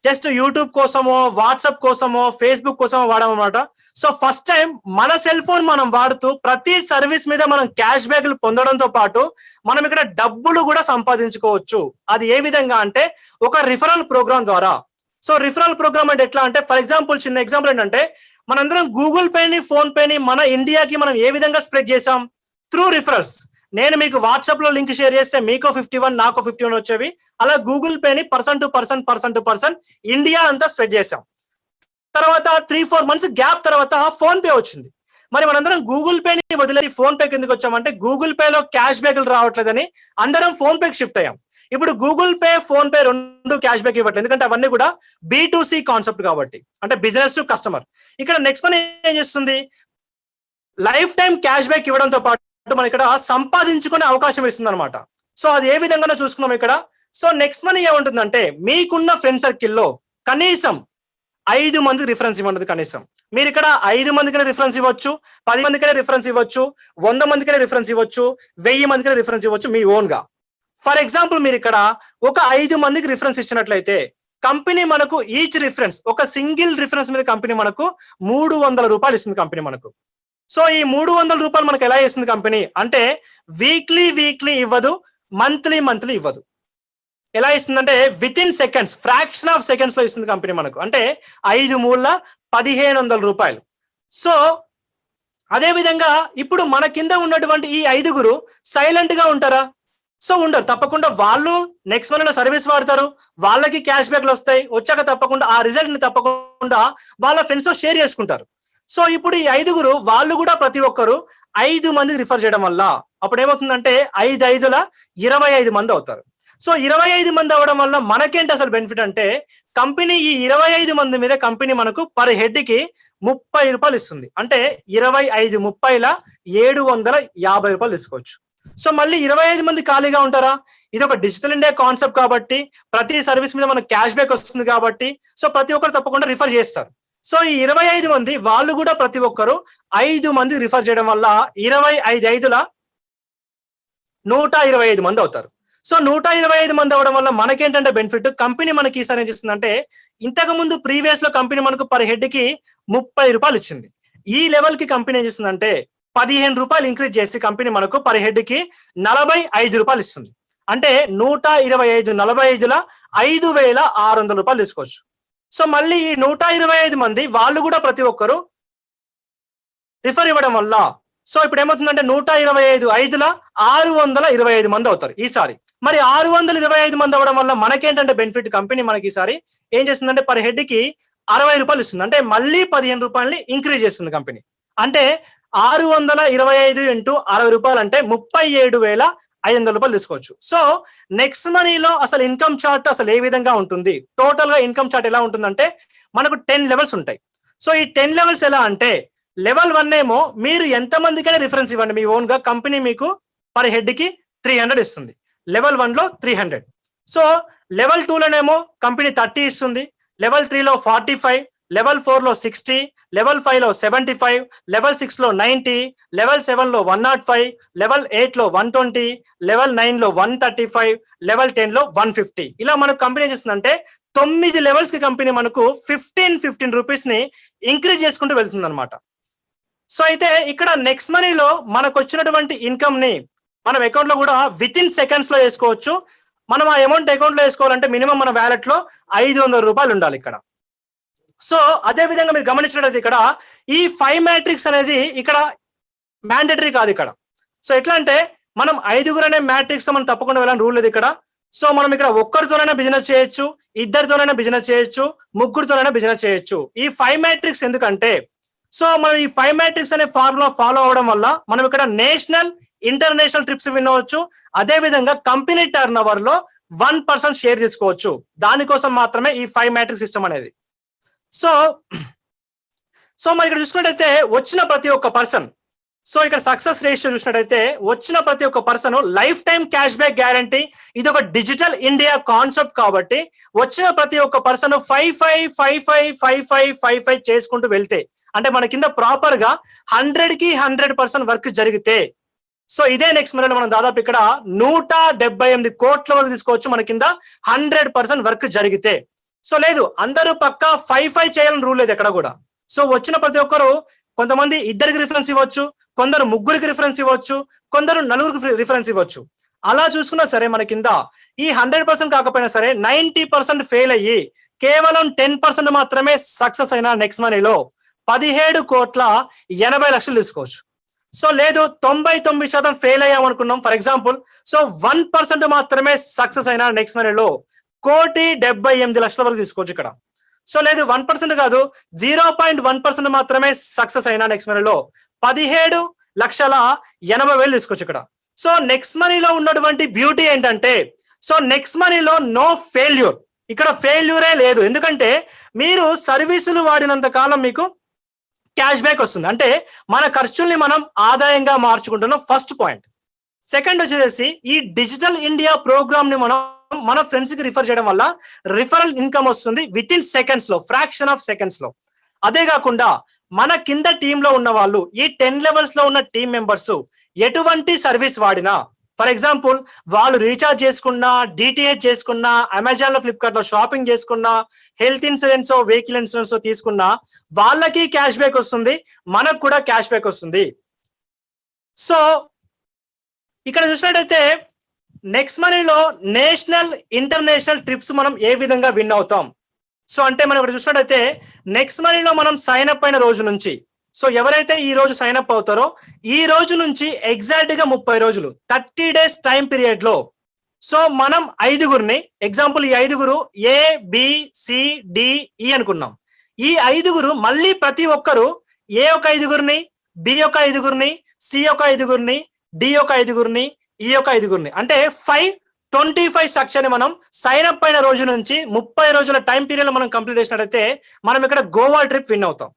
జస్ట్ యూట్యూబ్ కోసమో, వాట్సాప్ కోసమో, ఫేస్బుక్ కోసమో వాడమన్నమాట. సో ఫస్ట్ టైం మన సెల్ ఫోన్ మనం వాడుతూ ప్రతి సర్వీస్ మీద మనం క్యాష్ బ్యాక్లు పొందడంతో పాటు మనం ఇక్కడ డబ్బులు కూడా సంపాదించుకోవచ్చు. అది ఏ విధంగా అంటే ఒక రిఫరల్ ప్రోగ్రామ్ ద్వారా. సో రిఫరల్ ప్రోగ్రామ్ అంటే ఎట్లా అంటే ఫర్ ఎగ్జాంపుల్ చిన్న ఎగ్జాంపుల్ ఏంటంటే మనందరం గూగుల్ పేని, ఫోన్ పేని మన ఇండియాకి మనం ఏ విధంగా స్ప్రెడ్ చేసాం త్రూ రిఫరల్స్. నేను మీకు వాట్సాప్ లో లింక్ షేర్ చేస్తే మీకు 51 నాకు 51 వచ్చేవి. అలా గూగుల్ పేని పర్సన్ టు పర్సన్ ఇండియా అంతా స్ప్రెడ్ చేసాం. తర్వాత 3-4 months గ్యాప్ తర్వాత ఫోన్ పే వచ్చింది. మరి మనందరం గూగుల్ పేని వదిలేసి ఫోన్ పే కిందకి వచ్చామంటే గూగుల్ పేలో క్యాష్ బ్యాక్లు రావట్లేదని అందరం ఫోన్ పేకి షిఫ్ట్ అయ్యాం. ఇప్పుడు గూగుల్ పే, ఫోన్ పే రెండు క్యాష్ బ్యాక్ ఇవ్వట్లేదు, ఎందుకంటే అవన్నీ కూడా B2C కాన్సెప్ట్ కాబట్టి, అంటే బిజినెస్ టు కస్టమర్. ఇక్కడ నెక్స్ట్ మనీ ఏం చేస్తుంది, లైఫ్ టైం క్యాష్ బ్యాక్ ఇవ్వడంతో పాటు మనం ఇక్కడ సంపాదించుకునే అవకాశం ఇస్తుంది అనమాట. సో అది ఏ విధంగా చూసుకున్నాం ఇక్కడ. సో నెక్స్ట్ మనీ ఏముంటుందంటే మీకున్న ఫ్రెండ్ సర్కిల్లో కనీసం 5 మందికి రిఫరెన్స్ ఇవ్వండి. కనీసం మీరు ఇక్కడ 5 మందికైనా రిఫరెన్స్ ఇవ్వచ్చు, 10 మందికైనా రిఫరెన్స్ ఇవ్వచ్చు, 100 మందికైనా రిఫరెన్స్ ఇవ్వచ్చు, 1000 మందికైనా రిఫరెన్స్ ఇవ్వచ్చు మీ ఓన్ గా. ఫర్ ఎగ్జాంపుల్ మీరు ఇక్కడ ఒక 5 మందికి రిఫరెన్స్ ఇచ్చినట్లయితే కంపెనీ మనకు ఈచ్ రిఫరెన్స్ ఒక సింగిల్ రిఫరెన్స్ మీద కంపెనీ మనకు 300 రూపాయలు ఇస్తుంది కంపెనీ మనకు. సో ఈ 300 రూపాయలు మనకు ఎలా ఇస్తుంది కంపెనీ అంటే వీక్లీ ఇవ్వదు, మంత్లీ ఇవ్వదు. ఎలా ఇస్తుందంటే within seconds, fraction of seconds లో ఇస్తుంది కంపెనీ మనకు. అంటే 5 మూల 1500 రూపాయలు. సో అదే విధంగా ఇప్పుడు మన కింద ఉన్నటువంటి ఈ 5గురు సైలెంట్ గా ఉంటారా? సో ఉండరు. తప్పకుండా వాళ్ళు నెక్స్ట్ మనీలో సర్వీస్ వాడతారు, వాళ్ళకి క్యాష్ బ్యాక్లు వస్తాయి. వచ్చాక తప్పకుండా ఆ రిజల్ట్ ని తప్పకుండా వాళ్ళ ఫ్రెండ్స్ తో షేర్ చేసుకుంటారు. సో ఇప్పుడు ఈ 5గురు వాళ్ళు కూడా ప్రతి ఒక్కరు 5 మందికి రిఫర్ చేయడం వల్ల అప్పుడు ఏమవుతుందంటే 5×5 25 మంది అవుతారు. సో 25 మంది అవడం వల్ల మనకేంటి అసలు బెనిఫిట్ అంటే కంపెనీ ఈ 25 మంది మీద కంపెనీ మనకు పర్ హెడ్ కి 30 రూపాయలు ఇస్తుంది. అంటే 25 30ల 750 రూపాయలు తీసుకోవచ్చు. సో మళ్ళీ 25 మంది ఖాళీగా ఉంటారా? ఇది ఒక డిజిటల్ ఇండియా కాన్సెప్ట్ కాబట్టి ప్రతి సర్వీస్ మీద మనకు క్యాష్ బ్యాక్ వస్తుంది కాబట్టి సో ప్రతి ఒక్కరు తప్పకుండా రిఫర్ చేస్తారు. సో ఈ 25 మంది వాళ్ళు కూడా ప్రతి ఒక్కరు 5 మంది రిఫర్ చేయడం వల్ల 25×5 125 మంది అవుతారు. సో 125 మంది అవడం వల్ల మనకేంటంటే బెనిఫిట్, కంపెనీ మనకి ఈసారి ఏం చేస్తుందంటే ఇంతకు ముందు ప్రీవియస్ లో కంపెనీ మనకు పర్ హెడ్ కి 30 రూపాయలు ఇచ్చింది. ఈ లెవెల్ కి కంపెనీ ఏం చేస్తుందంటే 15 రూపాయలు ఇంక్రీజ్ చేసి కంపెనీ మనకు పర్ హెడ్ కి 45 రూపాయలు ఇస్తుంది. అంటే 125 45ల 5,600 రూపాయలు తీసుకోవచ్చు. సో మళ్ళీ ఈ 125 మంది వాళ్ళు కూడా ప్రతి ఒక్కరు రిఫర్ ఇవ్వడం వల్ల సో ఇప్పుడు ఏమవుతుందంటే 125 5ల 625 మంది అవుతారు ఈసారి. మరి 625 మంది అవ్వడం వల్ల మనకేంటంటే బెనిఫిట్, కంపెనీ మనకి ఈసారి ఏం చేస్తుందంటే పర్ హెడ్ కి 60 రూపాయలు ఇస్తుంది. అంటే మళ్ళీ 15 రూపాయలని ఇంక్రీజ్ చేస్తుంది కంపెనీ. అంటే 625 ఇంటూ 60 రూపాయలు అంటే 37,500 రూపాయలు తీసుకోవచ్చు. సో నెక్స్ట్ మనీలో అసలు ఇన్కమ్ చార్ట్ అసలు ఏ విధంగా ఉంటుంది, టోటల్ గా ఇన్కమ్ చార్ట్ ఎలా ఉంటుందంటే మనకు 10 లెవెల్స్ ఉంటాయి. సో ఈ 10 లెవెల్స్ ఎలా అంటే లెవెల్ 1 ఏమో మీరు ఎంత మందికైనా రిఫరెన్స్ ఇవ్వండి మీ ఓన్ గా, కంపెనీ మీకు పర్ హెడ్ కి 300 ఇస్తుంది. లెవెల్ 1 లో 300. సో లెవెల్ 2 లోనేమో కంపెనీ 30 ఇస్తుంది, లెవెల్ 3 లో 45, లెవెల్ 4 లో 60, లెవెల్ 5 లో 75, లెవెల్ 6 లో 90, లెవెల్ 7 లో 105, లెవెల్ 8 లో 120, లెవెల్ 9 లో 135, లెవెల్ 10 లో 150. ఇలా మనకు కంపెనీ చేస్తుందంటే 9 లెవెల్స్ కి కంపెనీ మనకు 15 రూపీస్ ని ఇంక్రీజ్ చేసుకుంటూ వెళ్తుంది అనమాట. సో అయితే ఇక్కడ నెక్స్ట్ మనీలో మనకు వచ్చినటువంటి ఇన్కమ్ ని మనం అకౌంట్ లో కూడా విత్ ఇన్ సెకండ్స్ లో వేసుకోవచ్చు. మనం ఆ అమౌంట్ అకౌంట్ లో వేసుకోవాలంటే మినిమం మన వ్యాలెట్ లో 500 రూపాయలు ఉండాలి ఇక్కడ. సో అదే విధంగా మీరు గమనించినట్లయితే ఇక్కడ ఈ 5 మ్యాట్రిక్స్ అనేది ఇక్కడ మ్యాండేటరీ కాదు ఇక్కడ. సో ఎట్లా అంటే మనం 5గురు అనే మ్యాట్రిక్స్ మనం తప్పకుండా వెళ్ళాలని రూల్ లేదు ఇక్కడ. సో మనం ఇక్కడ ఒక్కరితోనైనా బిజినెస్ చేయొచ్చు, ఇద్దరితోనైనా బిజినెస్ చేయొచ్చు, ముగ్గురితోనైనా బిజినెస్ చేయొచ్చు. ఈ 5 మ్యాట్రిక్స్ ఎందుకంటే సో మనం ఈ 5 మ్యాట్రిక్స్ అనే ఫార్ములా ఫాలో అవడం వల్ల మనం ఇక్కడ నేషనల్ ఇంటర్నేషనల్ ట్రిప్స్ విన్ అవ్వచ్చు. అదే విధంగా కంపెనీ టర్న్ ఓవర్ లో 1% షేర్ తెచ్చుకోవచ్చు. దానికోసం మాత్రమే ఈ 5 మ్యాట్రిక్స్ సిస్టమ్ అనేది. సో మరి ఇక్కడ చూసుకున్నట్టయితే వచ్చిన ప్రతి ఒక్క పర్సన్, సో ఇక్కడ సక్సెస్ రేషియో చూసినట్టయితే వచ్చిన ప్రతి ఒక్క person life time cash back guarantee. ఇది ఒక డిజిటల్ ఇండియా కాన్సెప్ట్ కాబట్టి వచ్చిన ప్రతి ఒక్క పర్సన్ 55 చేసుకుంటూ వెళ్తే అంటే మన కింద ప్రాపర్ గా 100కి 100% వర్క్ జరిగితే సో ఇదే నెక్స్ట్ మనలో మనం దాదాపు ఇక్కడ 178 కోట్ల వరకు తీసుకోవచ్చు మన కింద 100% వర్క్ జరిగితే. సో లేదు అందరూ పక్కా 5 చేయాలని రూల్ లేదు ఎక్కడ కూడా. సో వచ్చిన ప్రతి ఒక్కరు కొంతమంది ఇద్దరికి రిఫరెన్స్ ఇవ్వచ్చు, కొందరు ముగ్గురికి రిఫరెన్స్ ఇవ్వచ్చు, కొందరు నలుగురికి రిఫరెన్స్ ఇవ్వచ్చు. అలా చూసుకున్నా సరే మన కింద ఈ 100% కాకపోయినా సరే 90% ఫెయిల్ అయ్యి కేవలం 10% మాత్రమే సక్సెస్ అయిన నెక్స్ట్ మనీలో 17,80,00,000 తీసుకోవచ్చు. సో లేదు 99% ఫెయిల్ అయ్యాం అనుకున్నాం ఫర్ ఎగ్జాంపుల్. సో 1% మాత్రమే సక్సెస్ అయిన నెక్స్ట్ మనీలో 1,78,00,000 వరకు తీసుకోవచ్చు ఇక్కడ. సో లేదు 1% కాదు 0.1% మాత్రమే సక్సెస్ అయినా నెక్స్ట్ మనీలో 17,80,000 తీసుకోవచ్చు ఇక్కడ. సో నెక్స్ట్ మనీలో ఉన్నటువంటి బ్యూటీ ఏంటంటే సో నెక్స్ట్ మనీలో నో ఫెయిల్యూర్, ఇక్కడ ఫెయిల్యూరే లేదు. ఎందుకంటే మీరు సర్వీసులు వాడినంత కాలం మీకు క్యాష్ బ్యాక్ వస్తుంది. అంటే మన ఖర్చుల్ని మనం ఆదాయంగా మార్చుకుంటున్నాం ఫస్ట్ పాయింట్. సెకండ్ వచ్చేసి ఈ డిజిటల్ ఇండియా ప్రోగ్రామ్ ని మనం మన ఫ్రెండ్స్ కి రిఫర్ చేయడం వల్ల రిఫరల్ ఇన్కమ్ వస్తుంది విత్ ఇన్ సెకండ్స్ లో, ఫ్రాక్షన్ ఆఫ్ సెకండ్స్ లో. అదే కాకుండా మన కింద టీమ్ లో ఉన్న వాళ్ళు ఈ 10 లెవెల్స్ లో ఉన్న టీం మెంబర్స్ ఎటువంటి సర్వీస్ వాడినా ఫర్ ఎగ్జాంపుల్ వాళ్ళు రీఛార్జ్ చేసుకున్నా, డిటిహెచ్ చేసుకున్నా, అమెజాన్ లో ఫ్లిప్కార్ట్ లో షాపింగ్ చేసుకున్నా, హెల్త్ ఇన్సూరెన్స్ వెహికల్ ఇన్సూరెన్స్ తీసుకున్నా వాళ్ళకి క్యాష్ బ్యాక్ వస్తుంది, మనకు కూడా క్యాష్ బ్యాక్ వస్తుంది. సో ఇక్కడ చూసినట్టయితే నెక్స్ట్ మనీలో నేషనల్ ఇంటర్నేషనల్ ట్రిప్స్ మనం ఏ విధంగా విన్ అవుతాం. సో అంటే మనం ఇక్కడ చూసినట్టయితే నెక్స్ట్ మనీలో మనం సైన్ అప్ అయిన రోజు నుంచి సో ఎవరైతే ఈ రోజు సైన్ అప్ అవుతారో ఈ రోజు నుంచి ఎగ్జాక్ట్ గా 30 రోజులు 30 డేస్ టైం పీరియడ్ లో సో మనం 5గురిని ఎగ్జాంపుల్ ఈ 5గురు ABCDE అనుకున్నాం. ఈ 5గురు మళ్ళీ ప్రతి ఒక్కరు A ఒక 5గురిని, B ఒక 5గురిని, C ఒక 5గురిని, D ఒక 5గురిని, E ఒక 5గురిని అంటే 5-25 స్ట్రక్చర్ ని మనం సైన్ అప్ అయిన రోజు నుంచి 30 రోజుల టైం పీరియడ్ లో మనం కంప్లీట్ చేసినట్టయితే మనం ఇక్కడ గోవా ట్రిప్ విన్ అవుతాం.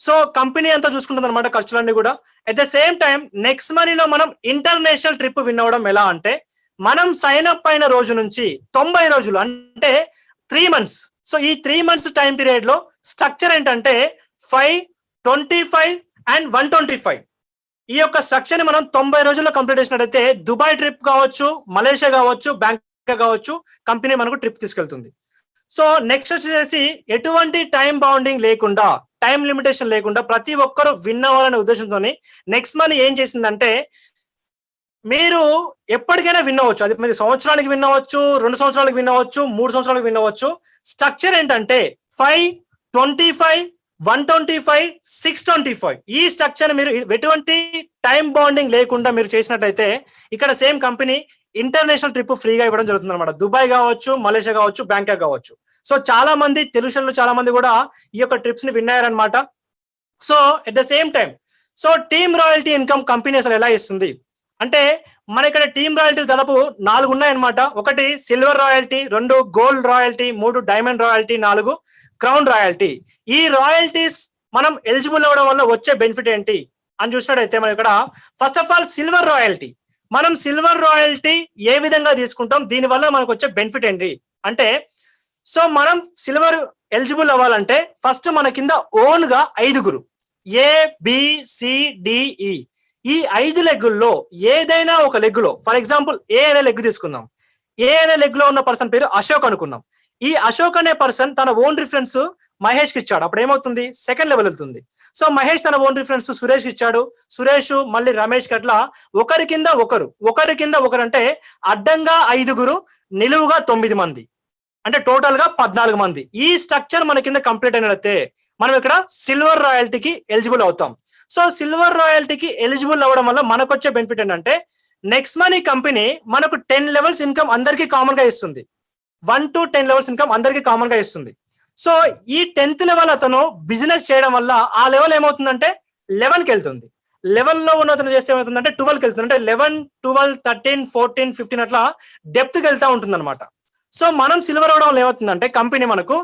సో కంపెనీ అంతా చూసుకుంటుంది అనమాట ఖర్చులన్నీ కూడా. At the same time next మనీలో మనం ఇంటర్నేషనల్ ట్రిప్ విన్ అవ్వడం ఎలా అంటే మనం సైన్ అప్ అయిన రోజు నుంచి 90 రోజులు అంటే 3 months. సో ఈ 3 months టైం పీరియడ్ లో స్ట్రక్చర్ ఏంటంటే 5, 25 and 125. ఈ యొక్క స్ట్రక్చర్ ని మనం 90 రోజుల్లో కంప్లీట్ చేసినట్టయితే దుబాయ్ ట్రిప్ కావచ్చు, మలేషియా కావచ్చు, బ్యాంకాక్ కావచ్చు, కంపెనీ మనకు ట్రిప్ తీసుకెళ్తుంది. సో నెక్స్ట్ వచ్చేసి ఎటువంటి టైం బౌండింగ్ లేకుండా, టైం లిమిటేషన్ లేకుండా ప్రతి ఒక్కరు విన్ అవ్వాలనే ఉద్దేశంతో నెక్స్ట్ మనీ ఏం చేసిందంటే మీరు ఎప్పటికైనా విన్ అవ్వచ్చు. అది మీరు సంవత్సరానికి విన్ అవ్వచ్చు, 2 సంవత్సరాలకు విన్ అవ్వచ్చు, 3 సంవత్సరాలకు విన్ అవ్వచ్చు. స్ట్రక్చర్ ఏంటంటే 5, 25, 125, 625 ఈ స్ట్రక్చర్ మీరు ఎటువంటి టైం బాండింగ్ లేకుండా మీరు చేసినట్లయితే ఇక్కడ సేమ్ కంపెనీ ఇంటర్నేషనల్ ట్రిప్ ఫ్రీగా ఇవ్వడం జరుగుతుంది అనమాట. దుబాయ్ కావచ్చు, మలేషియా కావచ్చు, బ్యాంకాక్ కావచ్చు. సో చాలా మంది తెలుగు చాలా మంది కూడా ఈ యొక్క ట్రిప్స్ ని విన్ అయ్యారనమాట. So at the same time so team royalty income company అసలు ఎలా ఇస్తుంది అంటే మన ఇక్కడ టీమ్ రాయల్టీలు దాదాపు 4 ఉన్నాయన్నమాట. 1 silver royalty, 2 gold royalty, 3 diamond royalty, 4 crown royalty. ఈ రాయల్టీస్ మనం ఎలిజిబుల్ అవ్వడం వల్ల వచ్చే బెనిఫిట్ ఏంటి అని చూసినట్టయితే మనం ఇక్కడ first of all silver royalty. మనం సిల్వర్ రాయల్టీ ఏ విధంగా తీసుకుంటాం, దీని వల్ల మనకు వచ్చే బెనిఫిట్ ఏంటి అంటే సో మనం సిల్వర్ ఎలిజిబుల్ అవ్వాలంటే ఫస్ట్ మన కింద ఓన్ గా 5 ABCDE ఈ 5 లెగ్గుల్లో ఏదైనా ఒక లెగ్గులో, ఫర్ ఎగ్జాంపుల్ ఏ అనే లెగ్ తీసుకుందాం. ఏ అనే లెగ్ లో ఉన్న పర్సన్ పేరు అశోక్ అనుకున్నాం. ఈ అశోక్ అనే పర్సన్ తన ఓన్ రిఫరెన్స్ మహేష్ కి ఇచ్చాడు. అప్పుడు ఏమవుతుంది, సెకండ్ లెవెల్ వెళ్తుంది. సో మహేష్ తన ఓన్ రిఫరెన్స్ సురేష్ కి ఇచ్చాడు. సురేష్ మళ్ళీ రమేష్ కి అట్లా ఒకరి కింద ఒకరు అంటే అడ్డంగా 5, నిలువుగా 9 మంది, అంటే టోటల్ గా 14 మంది. ఈ స్ట్రక్చర్ మన కింద కంప్లీట్ అయినట్లయితే మనం ఇక్కడ సిల్వర్ రాయల్టీకి ఎలిజిబుల్ అవుతాం. సో సిల్వర్ రాయల్టీకి ఎలిజిబుల్ అవ్వడం వల్ల మనకు వచ్చే బెనిఫిట్ ఏంటంటే నెక్స్ట్ మనీ కంపెనీ మనకు 10 లెవెల్స్ ఇన్కమ్ అందరికీ కామన్ గా ఇస్తుంది. 1 to 10 లెవెల్స్ ఇన్కమ్ అందరికీ కామన్ గా ఇస్తుంది. సో ఈ 10th లెవెల్ అతను బిజినెస్ చేయడం వల్ల ఆ లెవెల్ ఏమవుతుందంటే 11కి వెళ్తుంది. 11 లో ఉన్న అతను చేస్తే ఏమవుతుందంటే 12కి వెళ్తుంది. అంటే 11, 12, 13, 14, 15 అట్లా డెప్త్ కి వెళ్తా ఉంటుంది అనమాట. సో మనం సిల్వర్ అవడం వల్ల ఏమవుతుందంటే కంపెనీ మనకు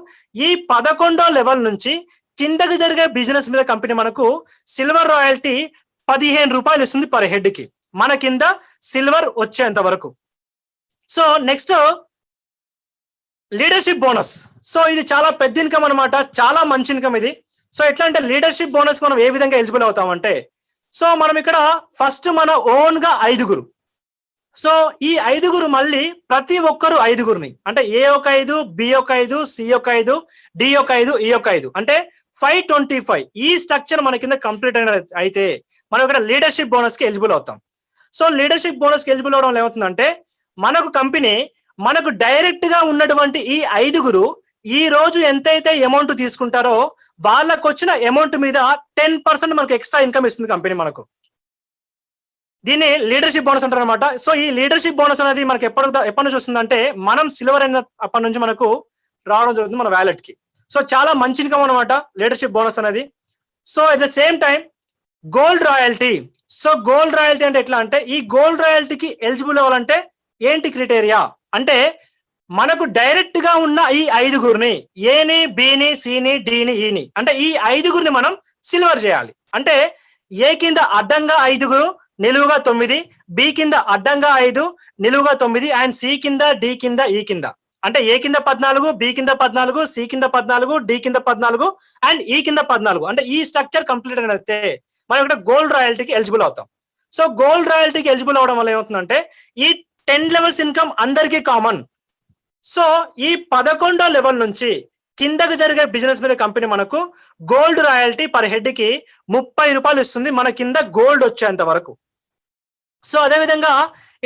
ఈ 11వ లెవెల్ నుంచి కిందకి జరిగే బిజినెస్ మీద కంపెనీ మనకు సిల్వర్ రాయల్టీ 15 రూపాయలు ఇస్తుంది పర్ హెడ్ కి, మన కింద సిల్వర్ వచ్చేంత వరకు. So next leadership bonus. So ఇది చాలా పెద్ద ఇన్కమ్ అనమాట, చాలా మంచి ఇన్కమ్ ఇది. సో ఎట్లా అంటే లీడర్షిప్ బోనస్ మనం ఏ విధంగా ఎలిజిబుల్ అవుతామంటే సో మనం ఇక్కడ ఫస్ట్ మన ఓన్ గా 5. సో ఈ 5 మళ్ళీ ప్రతి ఒక్కరు 5 అంటే ఏ ఒక 5, బి ఒక 5, సి ఒక 5, డి ఒక 5, ఈ ఒక 5 అంటే 525 ఈ స్ట్రక్చర్ మన కింద కంప్లీట్ అయిన అయితే మనం ఇక్కడ లీడర్షిప్ బోనస్ కి ఎలిజిబుల్ అవుతాం. సో లీడర్షిప్ బోనస్ కి ఎలిజిబుల్ అవడం ఏమవుతుందంటే మనకు కంపెనీ మనకు డైరెక్ట్ గా ఉన్నటువంటి ఈ 5 ఈ రోజు ఎంతైతే అమౌంట్ తీసుకుంటారో వాళ్ళకు వచ్చిన అమౌంట్ మీద 10% మనకు ఎక్స్ట్రా ఇన్కమ్ ఇస్తుంది కంపెనీ మనకు. దీన్ని లీడర్షిప్ బోనస్ అంటారు అనమాట. సో ఈ లీడర్షిప్ బోనస్ అనేది మనకి ఎప్పటి నుంచి వస్తుందంటే మనం సిల్వర్ అయిన అప్పటి నుంచి మనకు రావడం జరుగుతుంది మన వ్యాలెట్ కి. సో చాలా మంచి ఇన్కమ్ అనమాట లీడర్షిప్ బోనస్ అనేది. So at the same time gold royalty. So gold royalty అంటే ఎట్లా అంటే ఈ గోల్డ్ రాయల్టీకి ఎలిజిబుల్ అవ్వాలంటే ఏంటి క్రైటీరియా అంటే మనకు డైరెక్ట్ గా ఉన్న ఈ 5 ఏని, బిని, సిని, డిని, ఈని అంటే ఈ 5 మనం సిల్వర్ చేయాలి. అంటే ఏ కింద అడ్డంగా 5, నిలువుగా 9, బి కింద అడ్డంగా 5, నిలువుగా 9 అండ్ సి కింద, డి కింద, ఈ కింద అంటే ఏ కింద 14, బి కింద 14, సి కింద 14, డి కింద 14 అండ్ ఈ కింద 14 అంటే ఈ స్ట్రక్చర్ కంప్లీట్ అయినట్టే మనం ఇక్కడ గోల్డ్ రాయల్టీకి ఎలిజిబుల్ అవుతాం. సో గోల్డ్ రాయల్టీకి ఎలిజిబుల్ అవడం వల్ల ఏమవుతుందంటే ఈ 10 లెవెల్స్ ఇన్కమ్ అందరికీ కామన్. సో ఈ 11వ లెవెల్ నుంచి కిందకు జరిగే బిజినెస్ మీద కంపెనీ మనకు గోల్డ్ రాయల్టీ పర్ హెడ్ కి 30 రూపాయలు ఇస్తుంది మన కింద గోల్డ్ వచ్చేంత వరకు. సో అదేవిధంగా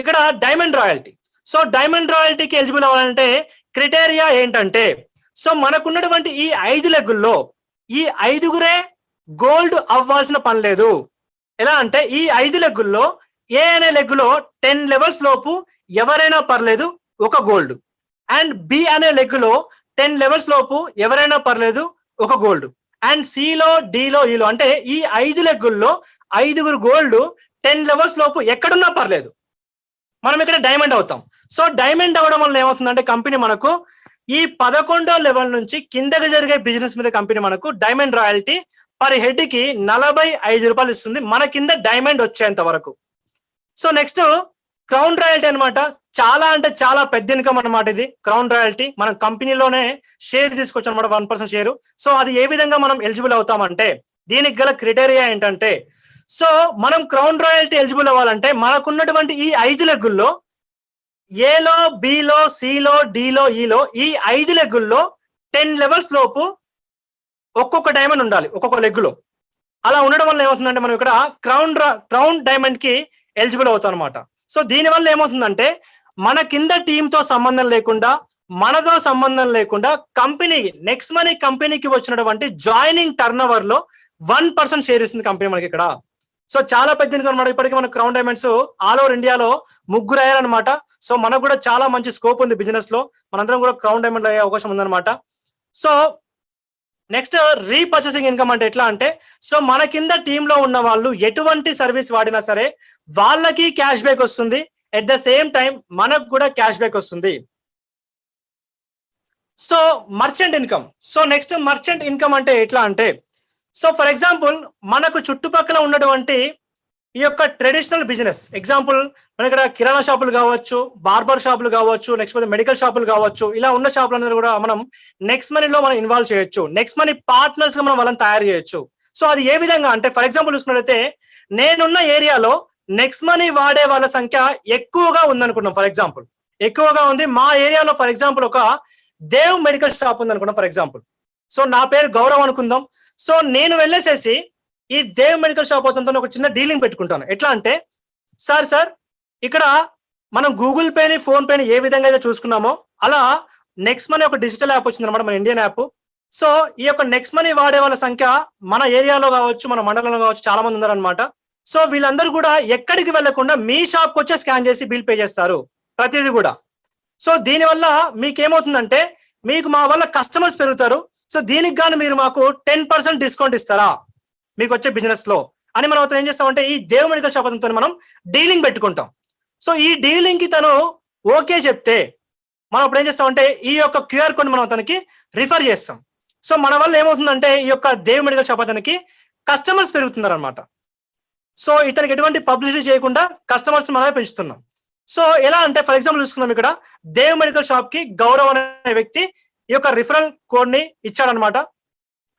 ఇక్కడ డైమండ్ రాయల్టీ. సో డైమండ్ రాయల్టీకి ఎలిజిబుల్ అవ్వాలంటే క్రైటీరియా ఏంటంటే సో మనకున్నటువంటి ఈ 5 లెగ్గుల్లో ఈ 5 గోల్డ్ అవ్వాల్సిన పని లేదు. ఎలా అంటే ఈ 5 లెగ్గుల్లో ఏ అనే లెగ్గులో 10 లెవెల్స్ లోపు ఎవరైనా పర్లేదు ఒక గోల్డ్ అండ్ బి అనే లెగ్గులో 10 లెవెల్స్ లోపు ఎవరైనా పర్లేదు ఒక గోల్డ్ అండ్ సిలో, డిలో, ఈలో అంటే ఈ 5 లెగ్గుల్లో 5 గోల్డ్ 10 లెవెల్స్ లోపు ఎక్కడున్నా పర్లేదు మనం ఇక్కడ డైమండ్ అవుతాం. సో డైమండ్ అవడం వల్ల ఏమవుతుందంటే కంపెనీ మనకు ఈ 11వ లెవెల్ నుంచి కిందకి జరిగే బిజినెస్ మీద కంపెనీ మనకు డైమండ్ రాయల్టీ పర్ హెడ్ కి 45 రూపాయలు ఇస్తుంది మన కింద డైమండ్ వచ్చేంత వరకు. సో నెక్స్ట్ క్రౌన్ రాయల్టీ అనమాట. చాలా అంటే చాలా పెద్ద ఇన్కమ్ అనమాట ఇది క్రౌన్ రాయల్టీ. మనం కంపెనీలోనే షేర్ తీసుకొచ్చాం అనమాట 1% షేర్. సో అది ఏ విధంగా మనం ఎలిజిబుల్ అవుతామంటే దీనికి గల క్రైటీరియా ఏంటంటే సో మనం క్రౌన్ రాయల్టీ ఎలిజిబుల్ అవ్వాలంటే మనకున్నటువంటి ఈ 5 లెగ్గుల్లో ఏలో, బిలో, సిలో, డిలో, ఈలో ఈ 5 లెగ్గుల్లో 10 లెవెల్స్ లోపు ఒక్కొక్క డైమండ్ ఉండాలి ఒక్కొక్క లెగ్గులో. అలా ఉండడం వల్ల ఏమవుతుందంటే మనం ఇక్కడ క్రౌన్ డైమండ్ కి ఎలిజిబుల్ అవుతాం అనమాట. సో దీనివల్ల ఏమవుతుందంటే మన కింద టీంతో సంబంధం లేకుండా, మనతో సంబంధం లేకుండా కంపెనీ నెక్స్ట్ మనీ కంపెనీకి వచ్చినటువంటి జాయినింగ్ టర్న్ ఓవర్ లో 1% షేర్ ఇస్తుంది కంపెనీ మనకి ఇక్కడ. సో చాలా పెద్ద ఇన్కమ్ అనమాట. ఇప్పటికీ మన క్రౌన్ డైమండ్స్ ఆల్ ఓవర్ ఇండియాలో 3 అయ్యారనమాట. సో మనకు కూడా చాలా మంచి స్కోప్ ఉంది బిజినెస్ లో, మనందరం కూడా క్రౌన్ డైమండ్ అయ్యే అవకాశం ఉందన్నమాట. సో నెక్స్ట్ రీపర్చేసింగ్ ఇన్కమ్ అంటే ఎట్లా అంటే, సో మన కింద టీమ్ లో ఉన్న వాళ్ళు ఎటువంటి సర్వీస్ వాడినా సరే వాళ్ళకి క్యాష్ బ్యాక్ వస్తుంది, ఎట్ ద సేమ్ టైం మనకు కూడా క్యాష్ బ్యాక్ వస్తుంది. So merchant income. So next merchant income అంటే ఎట్లా అంటే, సో ఫర్ ఎగ్జాంపుల్ మనకు చుట్టుపక్కల ఉన్నటువంటి ఈ యొక్క ట్రెడిషనల్ బిజినెస్, ఎగ్జాంపుల్ మన ఇక్కడ కిరాణా షాపులు కావచ్చు, బార్బర్ షాపులు కావచ్చు, నెక్స్ట్ మెడికల్ షాపులు కావచ్చు, ఇలా ఉన్న షాపులందరూ కూడా మనం నెక్స్ట్ మనీలో మనం ఇన్వాల్వ్ చేయొచ్చు, నెక్స్ట్ మనీ పార్ట్నర్స్ గా మనం వాళ్ళని తయారు చేయొచ్చు. సో అది ఏ విధంగా అంటే, ఫర్ ఎగ్జాంపుల్ చూసుకున్నట్లయితే నేనున్న ఏరియాలో నెక్స్ట్ మనీ వాడే వాళ్ళ సంఖ్య ఎక్కువగా ఉందనుకున్నాం. ఫర్ ఎగ్జాంపుల్ ఎక్కువగా ఉంది మా ఏరియాలో. ఫర్ ఎగ్జాంపుల్ ఒక దేవ్ మెడికల్ షాప్ ఉంది అనుకున్నాం ఫర్ ఎగ్జాంపుల్. సో నా పేరు గౌరవ్ అనుకుందాం. సో నేను వెళ్ళేసేసి ఈ దేవ్ మెడికల్ షాప్ అవుతుందో ఒక చిన్న డీలింగ్ పెట్టుకుంటాను. ఎట్లా అంటే, సార్ ఇక్కడ మనం గూగుల్ పేని, ఫోన్ పేని ఏ విధంగా అయితే చూసుకున్నామో అలా నెక్స్ట్ మనీ ఒక డిజిటల్ యాప్ వచ్చింది అనమాట, మన ఇండియన్ యాప్. సో ఈ యొక్క నెక్స్ట్ మనీ వాడే వాళ్ళ సంఖ్య మన ఏరియాలో కావచ్చు, మన మండలంలో కావచ్చు చాలా మంది ఉన్నారనమాట. సో వీళ్ళందరూ కూడా ఎక్కడికి వెళ్లకుండా మీ షాప్కి వచ్చే స్కాన్ చేసి బిల్ పే చేస్తారు ప్రతిదీ కూడా. సో దీనివల్ల మీకేమవుతుందంటే, మీకు మా వల్ల కస్టమర్స్ పెరుగుతారు. సో దీనికి గాను మీరు మాకు 10% డిస్కౌంట్ ఇస్తారా మీకు వచ్చే బిజినెస్ లో అని మనం అతను ఏం చేస్తామంటే, ఈ దేవ్ మెడికల్ షాప్ అతనితో మనం డీలింగ్ పెట్టుకుంటాం. సో ఈ డీలింగ్ కి తను ఓకే చెప్తే మనం అప్పుడు ఏం చేస్తామంటే, ఈ యొక్క క్యూఆర్ కోడ్ మనం అతనికి రిఫర్ చేస్తాం. సో మన వల్ల ఏమవుతుందంటే, ఈ యొక్క దేవ్ మెడికల్ షాప్ అతనికి కస్టమర్స్ పెరుగుతున్నారు అనమాట. సో ఇతనికి ఎటువంటి పబ్లిసిటీ చేయకుండా కస్టమర్స్ మనమే పెంచుతున్నాం. సో ఎలా అంటే, ఫర్ ఎగ్జాంపుల్ చూసుకున్నాం, ఇక్కడ దేవ్ మెడికల్ షాప్ కి గౌరవ్ అనే వ్యక్తి ఈ యొక్క రిఫరల్ కోడ్ ని ఇచ్చాడనమాట.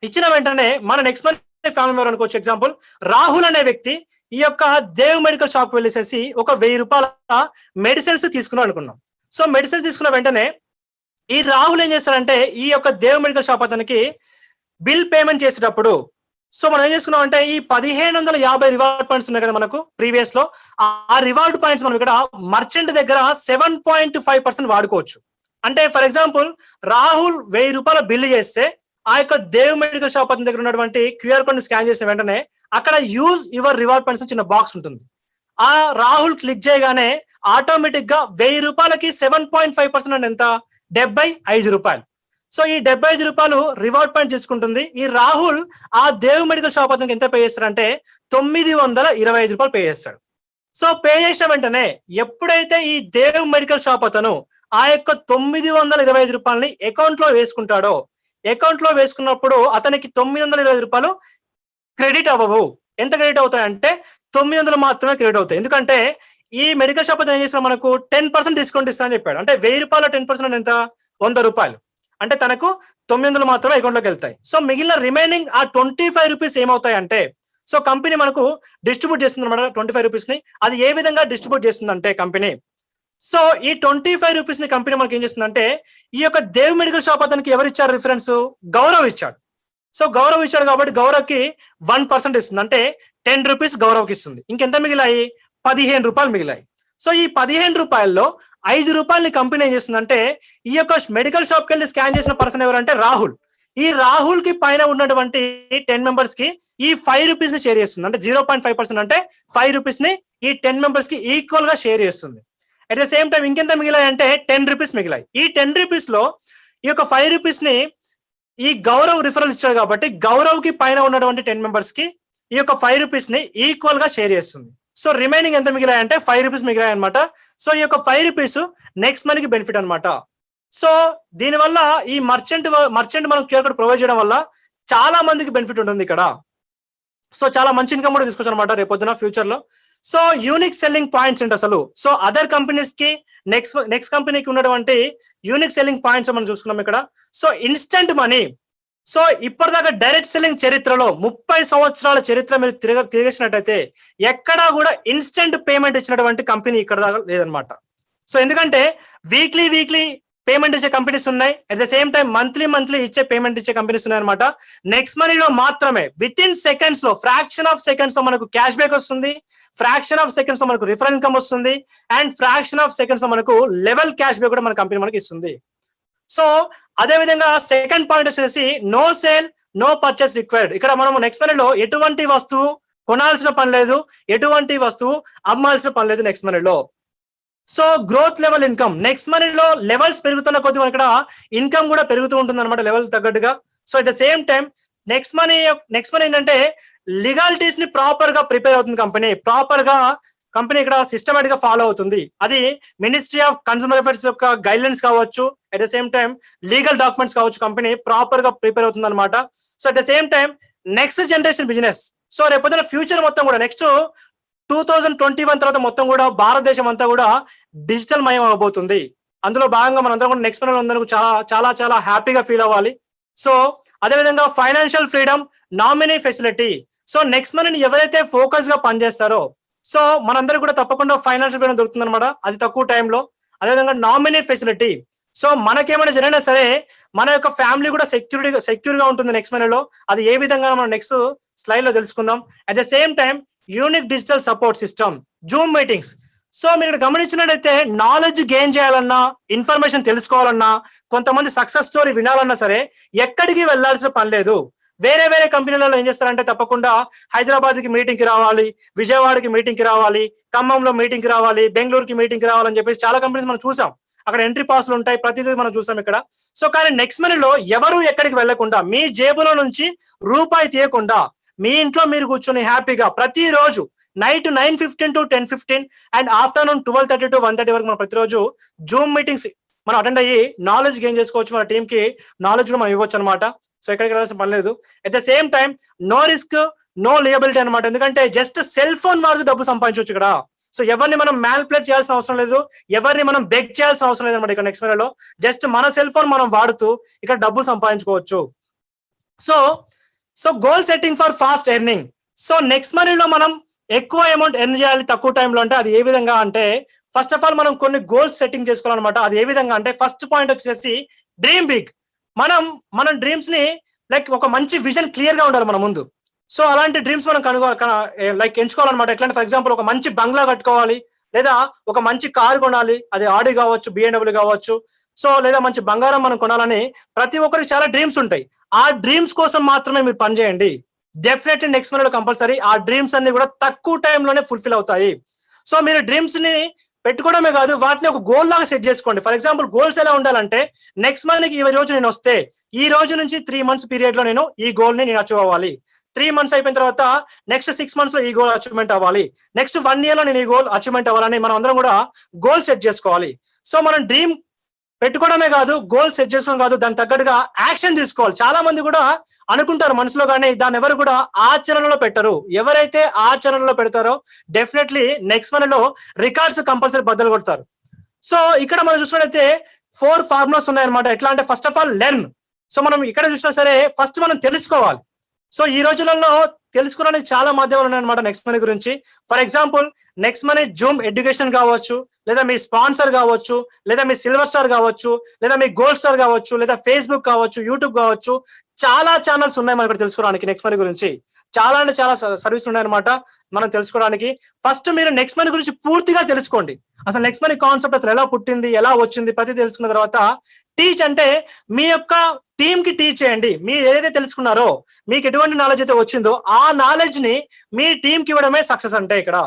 ఇచ్చిన వెంటనే మన నెక్స్ట్ మంత్ ఫ్యామిలీ మెంబర్ అనుకోవచ్చు, ఎగ్జాంపుల్ రాహుల్ అనే వ్యక్తి ఈ యొక్క దేవ్ మెడికల్ షాప్ వెళ్ళేసేసి ఒక 1000 రూపాయల మెడిసిన్స్ తీసుకున్నాం అనుకున్నాం. సో మెడిసిన్స్ తీసుకున్న వెంటనే ఈ రాహుల్ ఏం చేస్తారంటే, ఈ యొక్క దేవ్ మెడికల్ షాప్ అతనికి బిల్ పేమెంట్ చేసేటప్పుడు సో మనం ఏం చేసుకున్నాం అంటే, ఈ 1550 రివార్డ్ పాయింట్స్ ఉన్నాయి కదా మనకు ప్రీవియస్ లో, ఆ రివార్డ్ పాయింట్స్ మనం ఇక్కడ మర్చెంట్ దగ్గర 7.5% వాడుకోవచ్చు. అంటే ఫర్ ఎగ్జాంపుల్ రాహుల్ 1000 రూపాయల బిల్లు చేస్తే ఆ యొక్క దేవ్ మెడికల్ షాప్ అతని దగ్గర ఉన్నటువంటి క్యూఆర్ కోడ్ ని స్కాన్ చేసిన వెంటనే అక్కడ యూజ్ యువర్ రివార్డ్ పాయింట్స్ చిన్న బాక్స్ ఉంటుంది. ఆ రాహుల్ క్లిక్ చేయగానే ఆటోమేటిక్ గా 1000 రూపాయలకి 7.5% అంటే ఎంత, 75 రూపాయలు. సో ఈ 75 రూపాయలు రివార్డ్ పాయింట్ చేసుకుంటుంది. ఈ రాహుల్ ఆ దేవ్ మెడికల్ షాప్ అతనికి ఎంత పే చేస్తాడంటే 925 రూపాయలు పే చేస్తాడు. సో పే చేసిన వెంటనే ఎప్పుడైతే ఈ దేవ్ మెడికల్ షాప్ అతను ఆ యొక్క 925 రూపాయలని అకౌంట్ లో వేసుకుంటాడో, అకౌంట్ లో వేసుకున్నప్పుడు అతనికి 925 రూపాయలు క్రెడిట్ అవ్వవు. ఎంత క్రెడిట్ అవుతాయంటే 900 మాత్రమే క్రెడిట్ అవుతాయి. ఎందుకంటే ఈ మెడికల్ షాప్ అతను ఏం చేసిన మనకు 10% డిస్కౌంట్ ఇస్తా అని చెప్పాడు. అంటే 1000 రూపాయల 10% ఎంత, 100 రూపాయలు. అంటే తనకు 900 మాత్రమే అకౌంట్ లోకి వెళ్తాయి. సో మిగిలిన రిమైనింగ్ ఆ 25 రూపీస్ ఏమవుతాయి అంటే, సో కంపెనీ మనకు డిస్ట్రిబ్యూట్ చేస్తుంది అనమాట 25 రూపీస్ ని. అది ఏ విధంగా డిస్ట్రిబ్యూట్ చేస్తుందంటే కంపెనీ, సో ఈ 25 రూపీస్ ని కంపెనీ మనకి ఏం చేస్తుందంటే, ఈ యొక్క దేవ్ మెడికల్ షాప్ అతనికి ఎవరు ఇచ్చారు రిఫరెన్స్, గౌరవ్ ఇచ్చాడు. సో గౌరవ్ ఇచ్చాడు కాబట్టి గౌరవ్కి 1% ఇస్తుంది. అంటే 10 రూపీస్ గౌరవ్కి ఇస్తుంది. ఇంకెంత మిగిలాయి, 15 రూపాయలు మిగిలాయి. సో ఈ 15 రూపాయల్లో 5 రూపాయలని కంపెనీ ఏం చేస్తుందంటే, ఈ యొక్క మెడికల్ షాప్కి వెళ్ళి స్కాన్ చేసిన పర్సన్ ఎవరంటే రాహుల్. ఈ రాహుల్ కి పైన ఉన్నటువంటి 10 మెంబర్స్ కి ఈ 5 రూపీస్ ని షేర్ చేస్తుంది. అంటే 0.5% అంటే 5 రూపీస్ ని ఈ 10 మెంబర్స్ కి ఈక్వల్ గా షేర్ చేస్తుంది. అట్ ద సేమ్ టైం ఇంకెంత మిగిలాయి అంటే 10 రూపీస్ మిగిలాయి. ఈ 10 రూపీస్ లో ఈ యొక్క 5 రూపీస్ ని ఈ గౌరవ్ రిఫరల్ ఇచ్చాడు కాబట్టి గౌరవ్ కి పైన ఉన్నటువంటి 10 మెంబర్స్ కి ఈ యొక్క 5 రూపీస్ ని ఈక్వల్ గా షేర్ చేస్తుంది. సో రిమైనింగ్ ఎంత మిగిలాయి అంటే 5 రూపీస్ మిగిలాయి అనమాట. సో ఈ యొక్క 5 రూపీస్ నెక్స్ట్ మనకి బెనిఫిట్ అనమాట. సో దీనివల్ల ఈ మర్చెంట్ మనం క్యూఆర్ కోడ్ ప్రొవైడ్ చేయడం వల్ల చాలా మందికి బెనిఫిట్ ఉంటుంది ఇక్కడ. సో చాలా మంచి ఇన్కమ్ కూడా తీసుకోవచ్చు అనమాట రేపొద్దున ఫ్యూచర్ లో. సో యూనిక్ సెల్లింగ్ పాయింట్స్ అంటే అసలు, సో అదర్ కంపెనీస్ కి నెక్స్ట్ కంపెనీకి ఉన్నటువంటి యూనిక్ సెల్లింగ్ పాయింట్స్ మనం చూసుకున్నాం ఇక్కడ. So instant money. సో ఇప్పటిదాకా డైరెక్ట్ సెల్లింగ్ చరిత్రలో 30 సంవత్సరాల చరిత్ర మీరు తిరిగేసినట్టయితే ఎక్కడా కూడా ఇన్స్టెంట్ పేమెంట్ ఇచ్చినటువంటి కంపెనీ ఇక్కడ దాకా లేదనమాట. సో ఎందుకంటే వీక్లీ పేమెంట్ ఇచ్చే కంపెనీస్ ఉన్నాయి, at the same time monthly ఇచ్చే పేమెంట్ ఇచ్చే కంపెనీస్ ఉన్నాయి అనమాట. నెక్స్ట్ మనీలో మాత్రమే విత్ ఇన్ సెకండ్స్ లో, ఫ్రాక్షన్ ఆఫ్ సెకండ్స్ లో మనకు క్యాష్ బ్యాక్ వస్తుంది, ఫ్రాక్షన్ ఆఫ్ సెకండ్స్ లో మనకు రిఫర్ ఇన్కమ్ వస్తుంది, అండ్ ఫ్రాక్షన్ ఆఫ్ సెకండ్స్ లో మనకు లెవెల్ క్యాష్ బ్యాక్ కూడా మన కంపెనీ మనకి ఇస్తుంది. సో అదే విధంగా సెకండ్ పాయింట్ వచ్చేసి no sale no purchase required. ఇక్కడ మనం నెక్స్ట్ మనీలో ఎటువంటి వస్తువు కొనాల్సిన పని లేదు, ఎటువంటి వస్తువు అమ్మాల్సిన పని లేదు నెక్స్ట్ మనీలో. So growth level income, next మనీలో లెవెల్స్ పెరుగుతున్న కొద్ది ఇక్కడ ఇన్కమ్ కూడా పెరుగుతూ ఉంటుంది అనమాట లెవెల్ తగ్గట్టుగా. So at the same time next money ఏంటంటే లీగాలిటీస్ ని ప్రాపర్ గా ప్రిపేర్ అవుతుంది కంపెనీ, ప్రాపర్ గా కంపెనీ ఇక్కడ సిస్టమేటిక్ గా ఫాలో అవుతుంది. అది మినిస్ట్రీ ఆఫ్ కన్స్యూమర్ అఫైర్స్ యొక్క గైడ్లైన్స్ కావచ్చు, at the same time legal documents కావచ్చు, కంపెనీ ప్రాపర్ గా ప్రిపేర్ అవుతుంది అనమాట. So at the same time next generation business. So రేపొద్దున ఫ్యూచర్ మొత్తం కూడా నెక్స్ట్ 2021 తర్వాత మొత్తం కూడా భారతదేశం అంతా కూడా డిజిటల్ మయం అవబోతుంది. అందులో భాగంగా మనందరం కూడా నెక్స్ట్ మనలో అందరూ చాలా చాలా చాలా హ్యాపీగా ఫీల్ అవ్వాలి. సో అదేవిధంగా financial freedom, nominee facility. So next మనీని ఎవరైతే ఫోకస్ గా పనిచేస్తారో సో మనందరూ కూడా తప్పకుండా ఫైనాన్షియల్ ఫ్రీడమ్ దొరుకుతుంది అనమాట, అది తక్కువ టైంలో. అదేవిధంగా నామినీ ఫెసిలిటీ. సో మనకేమైనా జరిగినా సరే మన యొక్క ఫ్యామిలీ కూడా సెక్యూర్ గా ఉంటుంది నెక్స్ట్ మనీలో. అది ఏ విధంగా మనం నెక్స్ట్ స్లైడ్ లో తెలుసుకుందాం. At the same time unique digital support system, Zoom meetings. So మీరు గమనించినట్టయితే నాలెడ్జ్ గెయిన్ చేయాలన్నా, ఇన్ఫర్మేషన్ తెలుసుకోవాలన్నా, కొంతమంది సక్సెస్ స్టోరీ వినాలన్నా సరే ఎక్కడికి వెళ్లాల్సిన పని లేదు. వేరే కంపెనీలలో ఏం చేస్తారంటే తప్పకుండా హైదరాబాద్ కి మీటింగ్ కి రావాలి, విజయవాడకి మీటింగ్ కి రావాలి, ఖమ్మంలో మీటింగ్ కి రావాలి, బెంగళూరుకి మీటింగ్ కి రావాలని చెప్పేసి చాలా కంపెనీస్ మనం చూసాం. అక్కడ ఎంట్రీ పాస్లు ఉంటాయి, ప్రతిదీ మనం చూసాం ఇక్కడ. సో కానీ నెక్స్ట్ మనీలో ఎవరు ఎక్కడికి వెళ్లకుండా, మీ జేబులో నుంచి రూపాయి తీయకుండా మీ ఇంట్లో మీరు కూర్చొని హ్యాపీగా ప్రతిరోజు night 9:15 to 10:15 and afternoon 12:30 to 1:30 వరకు మనం ప్రతిరోజు జూమ్ మీటింగ్స్ మనం అటెండ్ అయ్యి నాలెడ్జ్ గెయిన్ చేసుకోవచ్చు, మన టీమ్ కి నాలెడ్జ్ కూడా మనం ఇవ్వచ్చు అనమాట. సో ఎక్కడికి వెళ్ళాల్సిన పని లేదు. At the same time no risk no liability అనమాట, ఎందుకంటే జస్ట్ సెల్ ఫోన్ వాడుతూ డబ్బు సంపాదించవచ్చు ఇక్కడ. సో ఎవరిని మనం మ్యానిపులేట్ చేయాల్సిన అవసరం లేదు, ఎవరిని మనం బెగ్ చేయాల్సిన అవసరం లేదు అనమాట. ఇక్కడ నెక్స్ట్ మనీలో జస్ట్ మన సెల్ ఫోన్ మనం వాడుతూ ఇక్కడ డబ్బులు సంపాదించుకోవచ్చు. So goal setting for fast earning. So next మనీలో మనం ఎక్కువ అమౌంట్ ఎర్న్ చేయాలి తక్కువ టైంలో అంటే అది ఏ విధంగా అంటే ఫస్ట్ ఆఫ్ ఆల్ మనం కొన్ని గోల్స్ సెట్టింగ్ చేసుకోవాలన్నమాట. అది ఏ విధంగా అంటే ఫస్ట్ పాయింట్ వచ్చేసి డ్రీమ్ బిగ్. మనం డ్రీమ్స్ ని లైక్ ఒక మంచి విజన్ క్లియర్ గా ఉండాలి మన ముందు. సో అలాంటి డ్రీమ్స్ మనం ఎంచుకోవాలన్నమాట. ఎట్లా ఫర్ ఎగ్జాంపుల్ ఒక మంచి బంగ్లా కట్టుకోవాలి, లేదా ఒక మంచి కారు కొనాలి, అది ఆడి కావచ్చు, BMW కావచ్చు. సో లేదా మంచి బంగారం మనం కొనాలని ప్రతి ఒక్కరికి చాలా డ్రీమ్స్ ఉంటాయి. ఆ డ్రీమ్స్ కోసం మాత్రమే మీరు పనిచేయండి. డెఫినెట్లీ నెక్స్ట్ మనీలో కంపల్సరీ ఆ డ్రీమ్స్ అన్ని కూడా తక్కువ టైంలోనే ఫుల్ఫిల్ అవుతాయి. సో మీరు డ్రీమ్స్ ని పెట్టుకోవడమే కాదు, వాటిని ఒక గోల్ లాగా సెట్ చేసుకోండి. ఫర్ ఎగ్జాంపుల్ గోల్స్ ఎలా ఉండాలంటే నెక్స్ట్ మనీకి ఈ రోజు నేను వస్తే ఈ రోజు నుంచి 3 months పీరియడ్ లో నేను ఈ గోల్ ని నేను అచీవ్ అవ్వాలి. 3 months అయిపోయిన తర్వాత నెక్స్ట్ 6 months లో ఈ గోల్ అచీవ్మెంట్ అవ్వాలి, నెక్స్ట్ 1 year లో నేను ఈ గోల్ అచీవ్మెంట్ అవ్వాలని మనం అందరం కూడా గోల్ సెట్ చేసుకోవాలి. సో మనం డ్రీమ్ పెట్టుకోవడమే కాదు, గోల్ సెట్ చేసుకోవడం కాదు, దానికి తగ్గట్టుగా యాక్షన్ తీసుకోవాలి. చాలా మంది కూడా అనుకుంటారు మనసులో, కానీ దాన్ని ఎవరు కూడా ఆచరణలో పెట్టరు. ఎవరైతే ఆచరణలో పెడతారో డెఫినెట్లీ నెక్స్ట్ మనీలో రికార్డ్స్ కంపల్సరీ బద్దలు కొడతారు. సో ఇక్కడ మనం చూసినట్లయితే 4 ఫార్ములాస్ ఉన్నాయన్నమాట. ఎట్లా అంటే first of all learn. So మనం ఇక్కడ చూసినా సరే ఫస్ట్ మనం తెలుసుకోవాలి. సో ఈ రోజులలో తెలుసుకోవడానికి చాలా మాధ్యమాలు ఉన్నాయన్నమాట నెక్స్ట్ మనీ గురించి. For example next money Zoom education కావచ్చు, లేదా మీ స్పాన్సర్ కావచ్చు, లేదా మీ సిల్వర్ స్టార్ కావచ్చు, లేదా మీ గోల్డ్ స్టార్ కావచ్చు, లేదా ఫేస్బుక్ కావచ్చు, యూట్యూబ్ కావచ్చు. చాలా ఛానల్స్ ఉన్నాయి మనకి తెలుసుకోవడానికి నెక్స్ట్ మనీ గురించి. చాలా అంటే చాలా సర్వీస్ ఉన్నాయన్నమాట మనం తెలుసుకోవడానికి. ఫస్ట్ మీరు నెక్స్ట్ మనీ గురించి పూర్తిగా తెలుసుకోండి. అసలు నెక్స్ట్ మనీ కాన్సెప్ట్ అసలు ఎలా పుట్టింది, ఎలా వచ్చింది, ప్రతి తెలుసుకున్న తర్వాత టీచ్ అంటే మీ యొక్క టీమ్ కి టీచ్ చేయండి. మీరు ఏదైతే తెలుసుకున్నారో, మీకు ఎటువంటి నాలెడ్జ్ అయితే వచ్చిందో ఆ నాలెడ్జ్ ని మీ టీమ్ కి ఇవ్వడమే సక్సెస్ అంటే ఇక్కడ.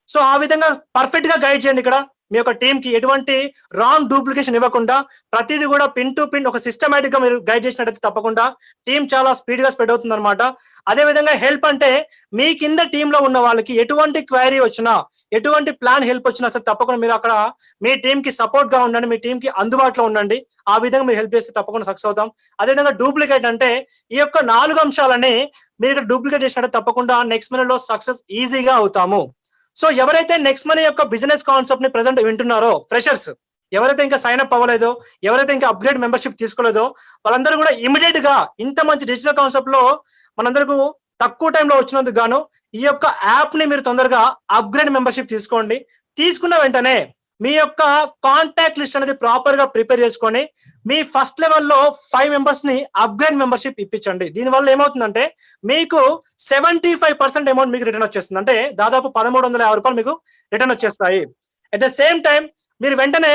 సో ఆ విధంగా పర్ఫెక్ట్ గా గైడ్ చేయండి. ఇక్కడ మీ యొక్క టీమ్ కి ఎటువంటి రాంగ్ డూప్లికేషన్ ఇవ్వకుండా ప్రతిదీ కూడా పిన్ టు పిన్ ఒక సిస్టమేటిక్ గా మీరు గైడ్ చేసినట్టయితే తప్పకుండా టీం చాలా స్పీడ్ గా స్ప్రెడ్ అవుతుంది అనమాట. అదే విధంగా హెల్ప్ అంటే మీ కింద టీమ్ లో ఉన్న వాళ్ళకి ఎటువంటి క్వైరీ వచ్చినా, ఎటువంటి ప్లాన్ హెల్ప్ వచ్చినా సరే తప్పకుండా మీరు అక్కడ మీ టీం కి సపోర్ట్ గా ఉండండి, మీ టీం కి అందుబాటులో ఉండండి. ఆ విధంగా మీరు హెల్ప్ చేస్తే తప్పకుండా సక్సెస్ అవుతాం. అదేవిధంగా డూప్లికేట్ అంటే ఈ యొక్క 4 అంశాలని మీరు ఇక్కడ డూప్లికేట్ చేసినట్టు తప్పకుండా నెక్స్ట్ మనీలో సక్సెస్ ఈజీగా అవుతాము. సో ఎవరైతే నెక్స్ట్ మనీ యొక్క బిజినెస్ కాన్సెప్ట్ ని ప్రెసెంట్ వింటున్నారో, ఫ్రెషర్స్ ఎవరైతే ఇంకా సైన్ అప్ అవ్వలేదో, ఎవరైతే ఇంకా అప్గ్రేడ్ మెంబర్షిప్ తీసుకోలేదో, వాళ్ళందరూ కూడా ఇమీడియట్ గా ఇంత మంచి డిజిటల్ కాన్సెప్ట్ లో మనందరికీ తక్కువ టైంలో వచ్చినందుకు గాను ఈ యొక్క యాప్ ని మీరు తొందరగా అప్గ్రేడ్ మెంబర్షిప్ తీసుకోండి. తీసుకున్న వెంటనే మీ యొక్క కాంటాక్ట్ లిస్ట్ అనేది ప్రాపర్ గా ప్రిపేర్ చేసుకొని మీ ఫస్ట్ లెవెల్లో 5 మెంబర్స్ ని అప్గ్రేడ్ మెంబర్షిప్ ఇప్పించండి. దీనివల్ల ఏమవుతుందంటే మీకు 75% అమౌంట్ మీకు రిటర్న్ వచ్చేస్తుంది. అంటే దాదాపు ₹1350 మీకు రిటర్న్ వచ్చేస్తాయి. అట్ ద సేమ్ టైం మీరు వెంటనే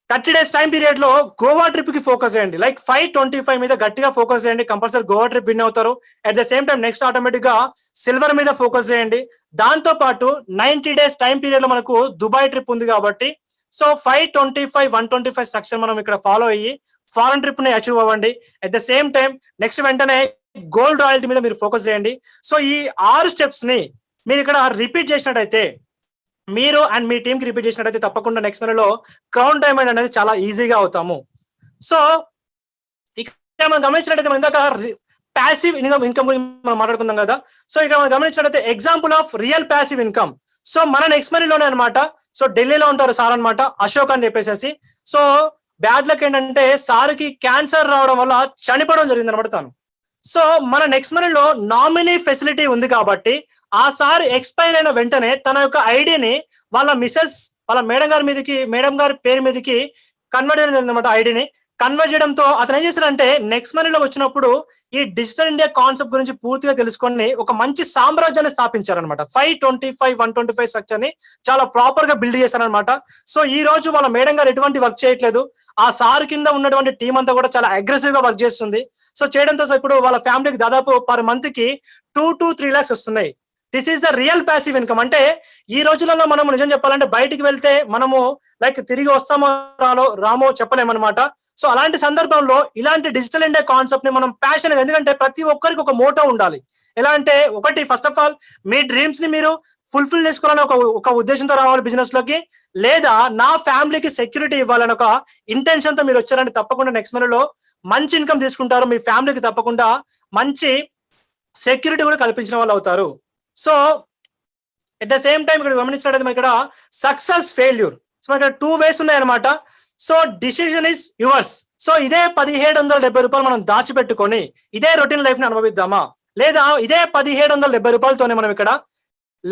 30 days టైం పీరియడ్ లో గోవా ట్రిప్ కి ఫోకస్ చేయండి. లైక్ 525 మీద గట్టిగా ఫోకస్ చేయండి. కంపల్సరీ గోవా ట్రిప్ విన్ అవుతారు. At the same time next automatic గా సిల్వర్ మీద ఫోకస్ చేయండి. దాంతో పాటు 90 days టైం పీరియడ్ లో మనకు దుబాయ్ ట్రిప్ ఉంది కాబట్టి సో 525 125 స్ట్రక్చర్ మనం ఇక్కడ ఫాలో అయ్యి ఫారెన్ ట్రిప్ ని అచీవ్ అవ్వండి. At the same time next వెంటనే గోల్డ్ రాయల్టీ మీద మీరు ఫోకస్ చేయండి. సో ఈ 6 స్టెప్స్ ని మీరు ఇక్కడ రిపీట్ చేసినట్టయితే మీరు అండ్ మీ టీం కి రిపీట్ చేసినట్టయితే తప్పకుండా నెక్స్ట్ మనలో క్రౌన్ డైమండ్ అనేది చాలా ఈజీగా అవుతాము. సో ఇక్కడ మనం గమనించినట్టయితే మనం ఇందాక ప్యాసివ్ ఇన్కమ్ గురించి మనం మాట్లాడుకుందాం కదా. సో ఇక్కడ మనం గమనించినట్టయితే example of real passive income. So మన నెక్స్ట్ మనీలోనే అనమాట. సో ఢిల్లీలో ఉంటారు సార్ అనమాట, అశోక్ అని చెప్పేసి. సో బ్యాడ్ లక్ ఏంటంటే సార్కి క్యాన్సర్ రావడం వల్ల చనిపోవడం జరిగింది అనమాట తను. సో మన నెక్స్ట్ మనీలో నామినీ ఫెసిలిటీ ఉంది కాబట్టి ఆ సార్ ఎక్స్పైర్ అయిన వెంటనే తన యొక్క ఐడిని వాళ్ళ మిసెస్ వాళ్ళ మేడం గారి పేరు మీదకి కన్వర్ట్ చేయడం అనమాట. ఐడిని కన్వర్ట్ చేయడంతో అతను ఏం చేశారంటే నెక్స్ట్ మనీలో వచ్చినప్పుడు ఈ డిజిటల్ ఇండియా కాన్సెప్ట్ గురించి పూర్తిగా తెలుసుకొని ఒక మంచి సామ్రాజ్యాన్ని స్థాపించారనమాట. 525 125 స్ట్రక్చర్ ని చాలా ప్రాపర్ గా బిల్డ్ చేశారనమాట. సో ఈ రోజు వాళ్ళ మేడం గారు ఎటువంటి వర్క్ చేయట్లేదు. ఆ సార్ కింద ఉన్నటువంటి టీం అంతా కూడా చాలా అగ్రెసివ్ గా వర్క్ చేస్తుంది. సో చేయడంతో ఇప్పుడు వాళ్ళ ఫ్యామిలీకి దాదాపు పర్ మంత్ కి 2 to 3 lakhs వస్తున్నాయి. This is the real passive income. అంటే ఈ రోజులలో మనం నిజం చెప్పాలంటే బయటికి వెళ్తే మనము లైక్ తిరిగి వస్తామో రామో చెప్పలేమన్నమాట. సో అలాంటి సందర్భంలో ఇలాంటి డిజిటల్ ఇండియా కాన్సెప్ట్ ని మనం ప్యాషన్, ఎందుకంటే ప్రతి ఒక్కరికి ఒక మోటో ఉండాలి. ఎలా అంటే ఒకటి first of all me dreams ని మీరు ఫుల్ఫిల్ చేసుకోవాలని ఒక ఉద్దేశంతో రావాలి బిజినెస్ లోకి, లేదా నా ఫ్యామిలీకి సెక్యూరిటీ ఇవ్వాలని ఒక ఇంటెన్షన్ తో మీరు వచ్చారంటే తప్పకుండా నెక్స్ట్ మనీలో మంచి ఇన్కమ్ తీసుకుంటారు. మీ ఫ్యామిలీకి తప్పకుండా మంచి సెక్యూరిటీ కూడా కల్పించిన వాళ్ళు అవుతారు. So at the same time ఇక్కడ గమనించినట్లయితే ఇక్కడ సక్సెస్ ఫెయిల్యూర్. సో ఇక్కడ 2 ways ఉన్నాయన్నమాట. So decision is yours. So ఇదే ₹1770 మనం దాచిపెట్టుకొని ఇదే రొటీన్ లైఫ్ ని అనుభవిద్దామా, లేదా ఇదే ₹1770తోనే మనం ఇక్కడ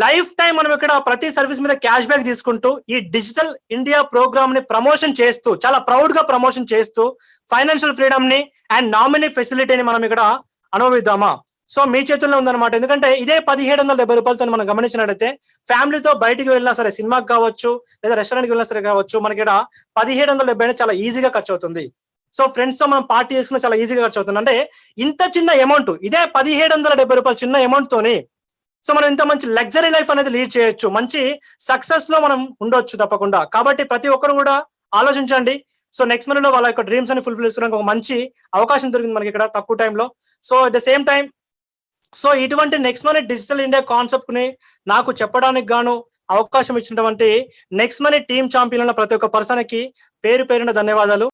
లైఫ్ టైం మనం ఇక్కడ ప్రతి సర్వీస్ మీద క్యాష్ బ్యాక్ తీసుకుంటూ ఈ డిజిటల్ ఇండియా ప్రోగ్రామ్ ని ప్రమోషన్ చేస్తూ చాలా ప్రౌడ్ గా ప్రమోషన్ చేస్తూ ఫైనాన్షియల్ ఫ్రీడమ్ ని అండ్ నామినీ ఫెసిలిటీని మనం ఇక్కడ అనుభవిద్దామా? సో మీ చేతుల్లో ఉందన్నమాట. ఎందుకంటే ఇదే ₹1770 మనం గమనించినట్టయితే ఫ్యామిలీతో బయటికి వెళ్ళినా సరే, సినిమాకి కావచ్చు లేదా రెస్టారెంట్కి వెళ్ళినా సరే కావచ్చు, మనకి ఇక్కడ 1770 చాలా ఈజీగా ఖర్చు అవుతుంది. సో ఫ్రెండ్స్ తో మనం పార్టీ చేసుకున్న చాలా ఈజీగా ఖర్చు అవుతుంది. అంటే ఇంత చిన్న అమౌంట్, ఇదే ₹1770 చిన్న అమౌంట్ తోని సో మనం ఇంత మంచి లగ్జరీ లైఫ్ అనేది లీడ్ చేయొచ్చు, మంచి సక్సెస్ లో మనం ఉండొచ్చు తప్పకుండా. కాబట్టి ప్రతి ఒక్కరు కూడా ఆలోచించండి. సో నెక్స్ట్ మనీలో వాళ్ళ యొక్క డ్రీమ్స్ అని ఫుల్ఫిల్ చేసుకోవడానికి ఒక మంచి అవకాశం దొరికింది మనకి ఇక్కడ తక్కువ టైంలో. So at the same time so ఇటువంటి Next Money Digital India concept ని నాకు చెప్పడానికి గాను అవకాశం ఇచ్చినటువంటి నెక్స్ట్ మనీ టీమ్ ఛాంపియన్ ప్రతి ఒక్క పర్సన్ కి పేరు పేరున ధన్యవాదాలు.